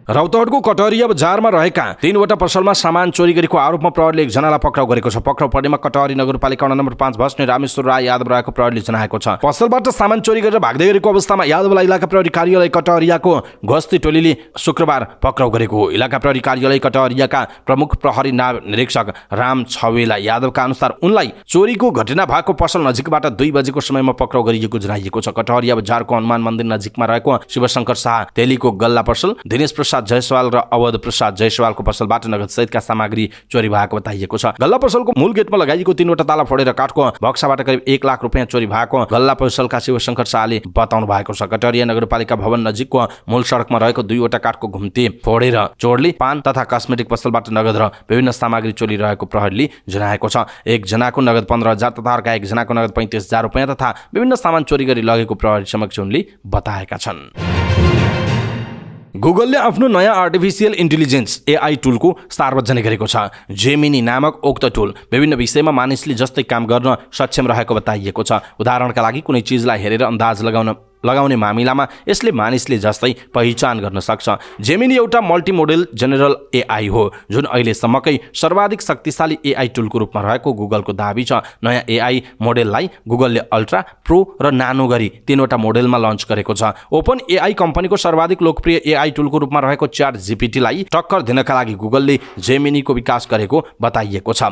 रौतहटको कटहरिया बजारमा रहेका 3 वटा पसलमा सामान चोरी गरेको आरोपमा प्रहरीले 1 जनालाई पक्राउ गरेको छ। पक्राउ पर्नेमा कटहरी नगरपालिका नम्बर 5 बस्ने रामेश्वर राय यादव रहेको प्रहरीले जनाएको छ। पसलबाट सामान चोरी गरेर भाग्दै गरेको अवस्थामा यादवलाई इलाका प्रहरी कार्यालय कटहरियाको गस्ती टोलीले शुक्रबार पक्राउ गरेको हो। इलाका प्रहरी कार्यालय कटहरियाका प्रमुख प्रहरी नायब निरीक्षक राम छवेला यादवका अनुसार उनलाई चोरीको घटना भएको पसल नजिकबाट 2 बजेको समयमा पक्राउ गरिएको जनाइएको छ। कटहरिया बजारको हनुमान मन्दिर नजिकमा रहेको शिवशंकर शाह तेलीको गल्ला पसल, दिनेश प्रसाद जयसवाल र अवध प्रसाद जयसवालको पसलबाट नगद सहितका सामग्री चोरी भएको बताइएको छ। गल्ला पसलको मूल गेटमा लगाइएको 3 वटा ताला फोडेर काठको बक्साबाट करिब 1 लाख रुपैयाँ चोरी भएको गल्ला पसलका शिवशंकर शाहले बताउनु भएको छ। कटहरिया नगरपालिका भवन नजिकको मूल सडकमा रहेको 2 वटा काठको घुम्ती फोडेर चोरले पान तथा कस्मेटिक पसलबाट नगद र विभिन्न सामग्री चोरी रहेको प्रहरीले जनाएको छ। 1 जनाको नगद 15,000 तथा अर्का 1 जनाको नगद 35,000 रुपैयाँ तथा विभिन्न सामान चोरी गरी लगेको प्रहरी समक्ष उनले बताएका छन्। गुगलले आफ्नो नयाँ आर्टिफिसियल इन्टेलिजेन्स AI टुलको सार्वजनिक गरेको छ। जेमिनी नामक उक्त टुल विभिन्न विषयमा मानिसले जस्तै काम गर्न सक्षम रहेको बताइएको छ। उदाहरणका लागि कुनै चिजलाई हेरेर अन्दाज लगाउन लगाउने मामिलामा यसले मानिसले जस्तै पहिचान गर्न सक्छ। जेमिनी एउटा मल्टिमोडल जेनरल एआई हो जुन अहिलेसम्मकै सर्वाधिक शक्तिशाली एआई टुलको रूपमा रहेको गुगलको दाबी छ। नयाँ एआई मोडेललाई गुगलले अल्ट्रा, प्रो र नानो गरी 3वटा मोडेलमा लन्च गरेको छ। ओपन एआई कम्पनीको सर्वाधिक लोकप्रिय एआई टुलको रूपमा रहेको च्याट जीपीटीलाई टक्कर दिनका लागि गुगलले जेमिनीको विकास गरेको बताइएको छ।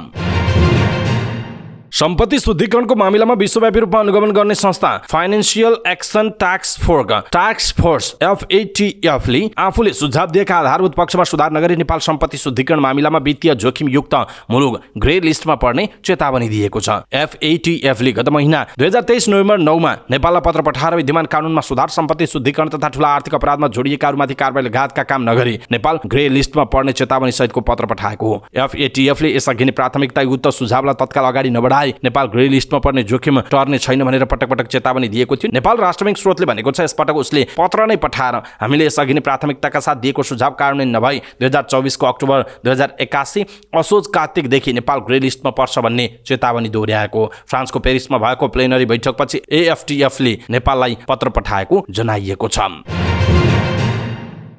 सम्पत्ति शुद्धिकरणको मामिलामा विश्वव्यापी रूपमा अनुगमन गर्ने संस्था financial action task force FATF ले आफूले सुझाव दिएका आधारभूत पक्षमा सुधार नगरी नेपाल सम्पत्ति शुद्धिकरण मामिलामा वित्तीय जोखिमयुक्त मुलुक ग्रे लिस्टमा पर्ने चेतावनी दिएको छ। FATF ले गत महिना 2023 नोभेम्बर 9 नेपाललाई पत्र पठाएर विद्यमान कानुनमा सुधार, सम्पत्ति शुद्धिकरण तथा ठूला आर्थिक अपराधमा जोडिएकाहरूमाथि कारबाही लगायतका काम नगरी नेपाल ग्रे लिस्टमा पर्ने चेतावनी सहितको पत्र पठाएको हो। FATF ले यसअघि नै प्राथमिकतायुक्त सुझावलाई तत्काल अगाडि नबढाए नेपाल ग्रे लिस्टमा पर्ने जोखिम टर्ने छैन भनेर पटक पटक चेतावनी दिएको थियो। नेपाल राष्ट्र बैंक स्रोतले भनेको छ यसपटक उसले पत्र नै पठाएर हामीले यसअघि नै प्राथमिकताका साथ दिएको सुझाव कार्यान्वयन नभई 2024 को अक्टोबर 2081 असोज कार्तिकदेखि नेपाल ग्रे लिस्टमा पर्छ भन्ने चेतावनी दोहोर्याएको। फ्रान्सको पेरिसमा भएको प्लेनरी बैठकपछि AFTF ले नेपाललाई पत्र पठाएको जनाइएको छ।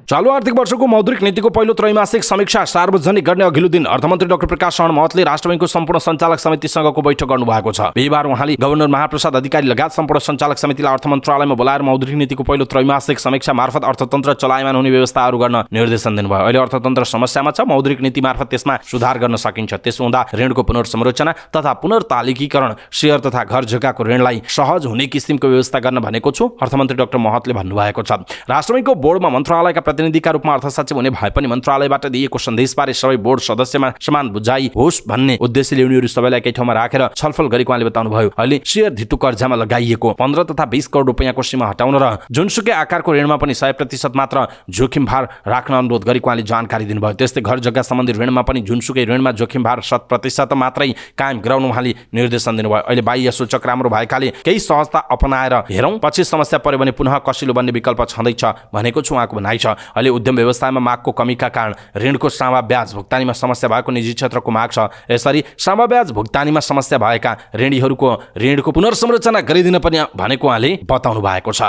चालू आर्थिक वर्षको मौद्रिक नीतिको पहिलो त्रैमासिक समीक्षा सार्वजनिक गर्ने अघिल्लो दिन अर्थमन्त्री डाक्टर प्रकाश शरण महतले राष्ट्र बैंकको सम्पूर्ण सञ्चालक समितिसँगको बैठक गर्नुभएको छ। बिहीबार उहाँले गभर्नर महाप्रसाद अधिकारी लगायत सम्पूर्ण सञ्चालक समितिलाई अर्थ मन्त्रालयमा बोलाएर मौद्रिक नीतिको पहिलो त्रैमासिक समीक्षा मार्फत अर्थतन्त्र चलायमान हुने व्यवस्थाहरू गर्न निर्देशन दिनुभयो। अहिले अर्थतन्त्र समस्यामा छ, मौद्रिक नीति मार्फत त्यसमा सुधार गर्न सकिन्छ। त्यसो हुँदा ऋणको पुनर्संरचना तथा पुनर्तालिकीकरण, शेयर तथा घर जग्गाको ऋणलाई सहज हुने किसिमको व्यवस्था गर्न भनेको छु, अर्थमन्त्री डाक्टर महतले भन्नुभएको छ। राष्ट्र बैंकको बोर्डमा मन्त्रालयका प्रतिनिधिका रूपमा अर्थ सचिव हुने भए पनि मन्त्रालयबाट दिएको सन्देशबारे सबै बोर्ड सदस्यमा समान बुझाइ होस् भन्ने उद्देश्यले उनीहरू सबैलाई एकै ठाउँमा राखेर छलफल गरेको उहाँले बताउनुभयो। अहिले शेयर धितो कर्जामा लगाइएको 15 तथा 20 करोड रुपैयाँको सीमा हटाउन र जुनसुकै आकारको ऋणमा पनि 100% मात्र जोखिम भार राख्न अनुरोध गरेको उहाँले जानकारी दिनुभयो। त्यस्तै घर जग्गा सम्बन्धी ऋणमा पनि जुनसुकै ऋणमा जोखिम भार 100% मात्रै कायम गराउन उहाँले निर्देशन दिनुभयो। अहिले बाह्य सूचक राम्रो भएकाले केही सहजता अपनाएर हेरौँ, पछि समस्या पर्यो भने पुनः कसिलो बन्ने विकल्प छँदैछ भनेको छु उहाँको भनाइ छ। अहिले उद्यम व्यवस्थामा मागको कमीका कारण ऋणको सामा ब्याज भुक्तानीमा समस्या भएको निजी क्षेत्रको माग छ। यसरी सामा ब्याज भुक्तानीमा समस्या भएका ऋणीहरूको ऋणको पुनर्संरचना गरिदिन पनि भनेको उहाँले बताउनु भएको छ।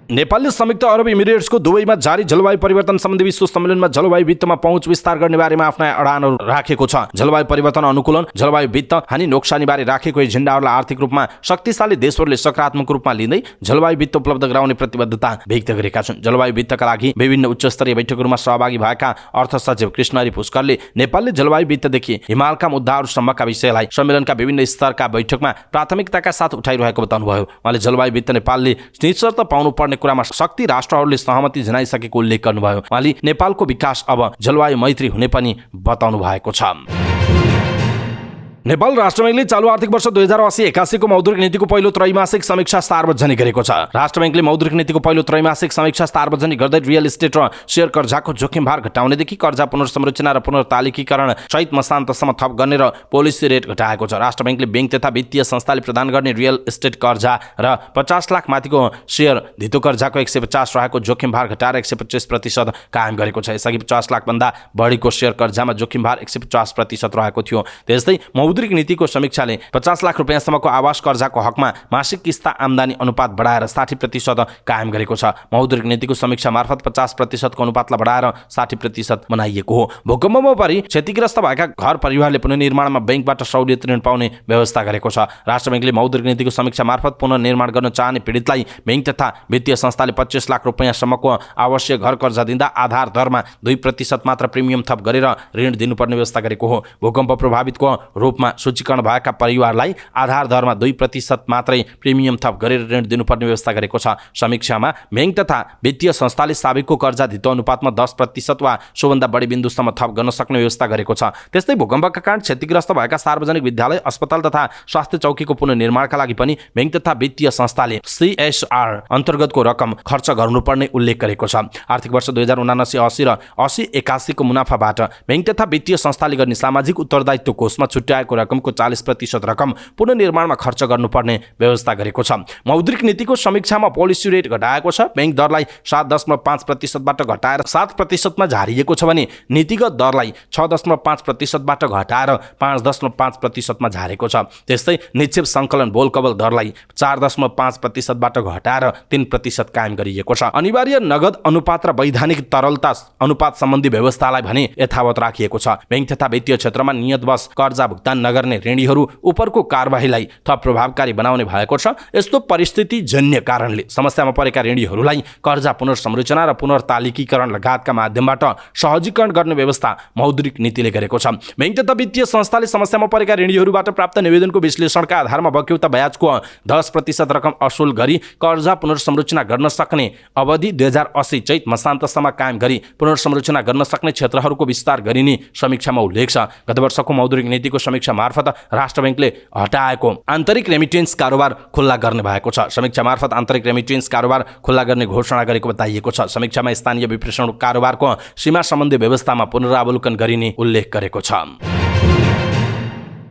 नेपालले संयुक्त अरब इमिरेट्सको दुबईमा जारी जलवायु परिवर्तन सम्बन्धी विश्व सम्मेलनमा जलवायु वित्तमा पहुँच विस्तार गर्ने बारेमा आफ्ना अडानहरू राखेको छ। जलवायु परिवर्तन अनुकूलन, जलवायु वित्त, हानि नोक्सानी बारे राखेको एजेन्डाहरूलाई आर्थिक रूपमा शक्तिशाली देशहरूले सकारात्मक रूपमा लिँदै जलवायु वित्त उपलब्ध गराउने प्रतिबद्धता व्यक्त गरेका छन्। जलवायु वित्तका लागि विभिन्न उच्चस्तरीय बैठकहरूमा सहभागी भएका अर्थ सचिव कृष्णहरि पुष्करले नेपालले जलवायु वित्तदेखि हिमालका मुद्दाहरूसम्मका विषयलाई सम्मेलनका विभिन्न स्तरका बैठकमा प्राथमिकताका साथ उठाइरहेको बताउनुभयो। उहाँले जलवायु वित्त नेपालले निश्चित पाउनुपर्ने कुरामा शक्ति राष्ट्रहरूले सहमति जनाइसकेको उल्लेख गर्नुभयो। उहाँले नेपालको विकास अब जलवायु मैत्री हुने पनि बताउनु भएको छ। नेपाल राष्ट्र बैंकले चालू आर्थिक वर्ष 2080-81 को मौद्रिक नीतिको पहिलो त्रैमासिक समीक्षा सार्वजनिक गरेको छ। राष्ट्र बैंकले मौद्रिक नीतिको पहिलो त्रैमासिक समीक्षा सार्वजनिक गर्दै रियल इस्टेट र शेयर कर्जाको जोखिम भार घटाउनेदेखि कर्जा पुनर्संरचना र पुनर्तालिकीकरण चैत मसान्तसम्म थप गर्ने र पोलिसी रेट घटाएको छ। राष्ट्र बैंकले बैंक तथा वित्तीय संस्थाले प्रदान गर्ने रियल इस्टेट कर्जा र 50 लाख माथिको शेयर धितो कर्जाको 150 रहेको जोखिम भार घटाएर 125% कायम गरेको छ। यसअघि 50 लाख भन्दा बढीको शेयर कर्जामा जोखिम भार 150% रहेको थियो। त्यस्तै मौद्रिक नीतिको समीक्षाले 50 लाख रुपैयाँसम्मको आवास कर्जाको हकमा मासिक किस्ता आम्दानी अनुपात बढाएर 60% कायम गरेको छ। मौद्रिक नीतिको समीक्षा मार्फत 50% को अनुपातलाई बढाएर 60% बनाइएको हो। भूकम्पमा परि क्षतिग्रस्त भएका घर परिवारले पुनर्निर्माणमा बैंकबाट सहुलियत ऋण पाउने व्यवस्था गरेको छ। राष्ट्र बैंकले मौद्रिक नीतिको समीक्षा मार्फत पुनर्निर्माण गर्न चाहने पीडितलाई बैंक तथा वित्तीय संस्थाले 25 लाख रुपैयाँसम्मको आवश्यक घर कर्जा दिँदा आधार दरमा 2% मात्र प्रिमियम थप गरेर ऋण दिनुपर्ने व्यवस्था गरेको हो। भूकम्प प्रभावितको रूपमा सूचीकरण भएका परिवारलाई आधार दरमा 2% मात्रै प्रिमियम थप गरेर ऋण दिनुपर्ने व्यवस्था गरेको छ। समीक्षामा बैंक तथा वित्तीय संस्थाले साबिकको कर्जा धितो अनुपातमा 10% वा सोभन्दा बढी बिन्दुसम्म थप गर्न सक्ने व्यवस्था गरेको छ। त्यस्तै भूकम्पका कारण क्षतिग्रस्त भएका सार्वजनिक विद्यालय, अस्पताल तथा स्वास्थ्य चौकीको पुनर्निर्माणका लागि पनि बैंक तथा वित्तीय संस्थाले CSR अन्तर्गतको रकम खर्च गर्नुपर्ने उल्लेख गरेको छ। आर्थिक वर्ष 2079-80 र 80-81 को मुनाफाबाट बैंक तथा वित्तीय संस्थाले गर्ने सामाजिक उत्तरदायित्व कोषमा छुट्याएको भएको रकमको 40% रकम पुनर्निर्माणमा खर्च गर्नुपर्ने व्यवस्था गरेको छ। मौद्रिक नीतिको समीक्षामा पोलिसी रेट घटाएको छ। बैंक दरलाई 7.5%बाट घटाएर 7%मा झारिएको छ भने नीतिगत दरलाई 6.5%बाट घटाएर 5.5%मा झारेको छ। त्यस्तै निक्षेप सङ्कलन बोलकबल दरलाई 4.5%बाट घटाएर 3% कायम गरिएको छ। अनिवार्य नगद अनुपात र वैधानिक तरलता अनुपात सम्बन्धी व्यवस्थालाई भने यथावत राखिएको छ। बैंक तथा वित्तीय क्षेत्रमा नियतवश कर्जा भुक्तान नगर्ने ऋणीहरू उपरको कारबाहीलाई थप प्रभावकारी बनाउने भएको छ। यस्तो परिस्थिति जन्य कारणले समस्यामा परेका ऋणीहरूलाई कर्जा पुनर्संरचना र पुनर्तालिकीकरण लगायतका माध्यमबाट सहजीकरण गर्ने व्यवस्था मौद्रिक नीतिले गरेको छ। बैंक तथा वित्तीय संस्थाले समस्यामा परेका ऋणीहरूबाट प्राप्त निवेदनको विश्लेषणका आधारमा बक्यौता ब्याजको 10% रकम असुल गरी कर्जा पुनर्संरचना गर्न सक्ने अवधि 2080 चैत मसान्तसम्म कायम गरी पुनर्संरचना गर्न सक्ने क्षेत्रहरूको विस्तार गरिने समीक्षामा उल्लेख छ। गत वर्षको मौद्रिक नीतिको समीक्षा मार्फत राष्ट्र बैंकले हटाएको आन्तरिक रेमिटेन्स कारोबार खुल्ला गर्ने भएको छ। समीक्षा मार्फत आन्तरिक रेमिटेन्स कारोबार खुल्ला गर्ने घोषणा गरेको बताइएको छ। समीक्षामा स्थानीय विप्रेषण कारोबारको सीमा सम्बन्धी व्यवस्थामा पुनरावलोकन गरिने उल्लेख गरेको छ।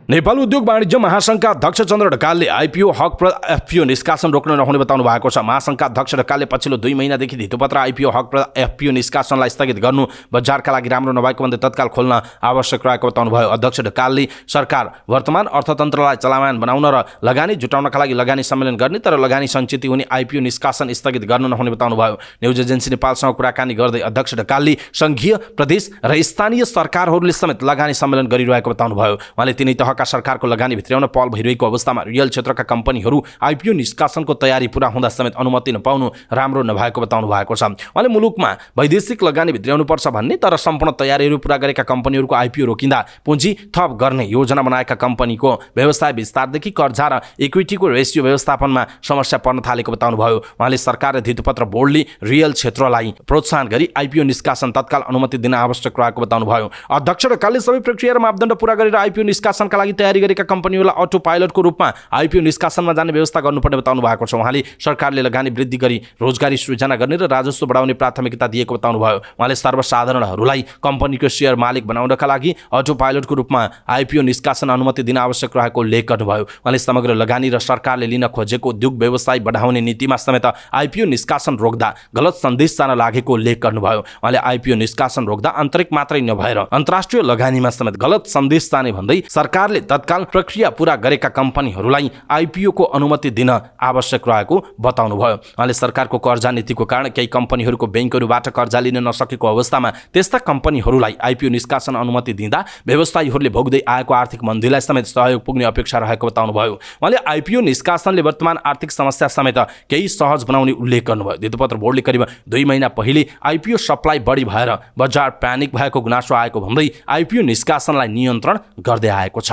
नेपाल उद्योग वाणिज्य महासङ्घका अध्यक्ष चन्द्र ढकालले आइपिओ हक र एफपिओ निष्कासन रोक्न नहुने बताउनु भएको छ। महासङ्घका अध्यक्ष ढकालले पछिल्लो 2 महिनादेखि धितोपत्र आइपिओ हक र एफपिओ निष्कासनलाई स्थगित गर्नु बजारका लागि राम्रो नभएको भन्दै तत्काल खोल्न आवश्यक रहेको बताउनु भयो। अध्यक्ष ढकालले सरकार वर्तमान अर्थतन्त्रलाई चलायमान बनाउन र लगानी जुटाउनका लागि लगानी सम्मेलन गर्ने तर लगानी सञ्चित हुने आइपिओ निष्कासन स्थगित गर्न नहुने बताउनु भयो। न्युज एजेन्सी नेपालसँग कुराकानी गर्दै अध्यक्ष ढकालले सङ्घीय प्रदेश र स्थानीय सरकारहरूले समेत लगानी सम्मेलन गरिरहेको बताउनु भयो। उहाँले तिनै तहका सरकारको लगानी भित्र्याउन पहल भइरहेको अवस्थामा रियल क्षेत्रका कम्पनीहरू आइपिओ निष्कासनको तयारी पूरा हुँदा समेत अनुमति नपाउनु राम्रो नभएको बताउनु भएको छ। उहाँले मुलुकमा वैदेशिक लगानी भित्र्याउनु पर्छ भन्ने तर सम्पूर्ण तयारीहरू पूरा गरेका कम्पनीहरूको आइपिओ रोकिँदा पुँजी थप गर्ने योजना बनाएका कम्पनीको व्यवसाय विस्तारदेखि कर्जा र इक्विटीको रेसियो व्यवस्थापनमा समस्या पर्न थालेको बताउनु भयो। उहाँले सरकार र धितोपत्र बोर्डले रियल क्षेत्रलाई प्रोत्साहन गरी आइपिओ निष्कासन तत्काल अनुमति दिन आवश्यक रहेको बताउनु भयो। अध्यक्ष ढकालले सबै प्रक्रिया र मापदण्ड पूरा गरेर आइपिओ निष्कासनका लागि तयारी गरेका कम्पनीहरूलाई अटो पाइलटको रूपमा आइपिओ निष्कासनमा जाने व्यवस्था गर्नुपर्ने बताउनु भएको छ। उहाँले सरकारले लगानी वृद्धि गरी रोजगारी सृजना गर्ने र राजस्व बढाउने प्राथमिकता दिएको बताउनु भयो। उहाँले सर्वसाधारणहरूलाई कम्पनीको सेयर मालिक बनाउनका लागि अटो पाइलटको रूपमा आइपिओ निष्कासन अनुमति दिन आवश्यक रहेको उल्लेख गर्नुभयो। उहाँले समग्र लगानी र सरकारले लिन खोजेको उद्योग व्यवसाय बढाउने नीतिमा समेत आइपिओ निष्कासन रोक्दा गलत सन्देश जान लागेको उल्लेख गर्नुभयो। उहाँले आइपिओ निष्कासन रोक्दा आन्तरिक मात्रै नभएर अन्तर्राष्ट्रिय लगानीमा समेत गलत सन्देश जाने भन्दै सरकारले तत्काल प्रक्रिया पूरा गरेका कम्पनीहरूलाई आइपिओ को अनुमति दिन आवश्यक रहेको बताउनु भयो। उहाँले सरकारको कर्जा नीतिको कारण केही कम्पनीहरूको बैंकहरूबाट कर्जा लिन नसकेको अवस्थामा त्यस्ता कम्पनीहरूलाई आइपिओ निष्कासन अनुमति दिँदा व्यवसायीहरूले भोग्दै आएको आर्थिक मन्दीलाई समेत सहयोग पुग्ने अपेक्षा रहेको बताउनु भयो। उहाँले आइपिओ निष्कासनले वर्तमान आर्थिक समस्या समेत केही सहज बनाउने उल्लेख गर्नुभयो। धितोपत्र बोर्डले करिब 2 महिना पहिले आइपिओ सप्लाई बढी भएर बजार प्यानिक भएको गुनासो आएको भन्दै आइपिओ निष्कासनलाई नियन्त्रण गर्दै आएको छ।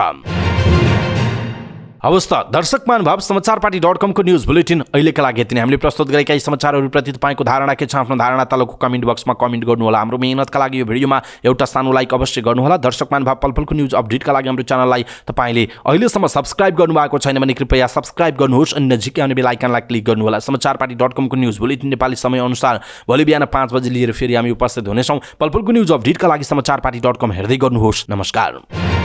हवस् त दर्शक महानुभाव, समाचारपाटी.com को न्युज बुलेटिन अहिलेका लागि यति नै। हामीले प्रस्तुत गरेका यी समाचारहरूप्रति तपाईँको धारणा के छ? आफ्नो धारणा तलको कमेन्ट बक्समा कमेन्ट गर्नुहोला। हाम्रो मेहनतका लागि यो भिडियोमा एउटा सानो लाइक अवश्य गर्नुहोला। दर्शक महानुभाव, पलपलको न्युज अपडेटका लागि हाम्रो च्यानललाई तपाईँले अहिलेसम्म सब्स्क्राइब गर्नुभएको छैन भने कृपया सब्स्क्राइब गर्नुहोस् अनि नजिकै आउने बेल आइकनलाई क्लिक गर्नुहोला। समाचारपाटी.com को न्युज बुलेटिन नेपाली समयअनुसार भोलि बिहान 5 बजे लिएर फेरि हामी उपस्थित हुनेछौँ। पलपलको न्युज अपडेटका लागि समाचारपाटी.com हेर्दै गर्नुहोस्। नमस्कार।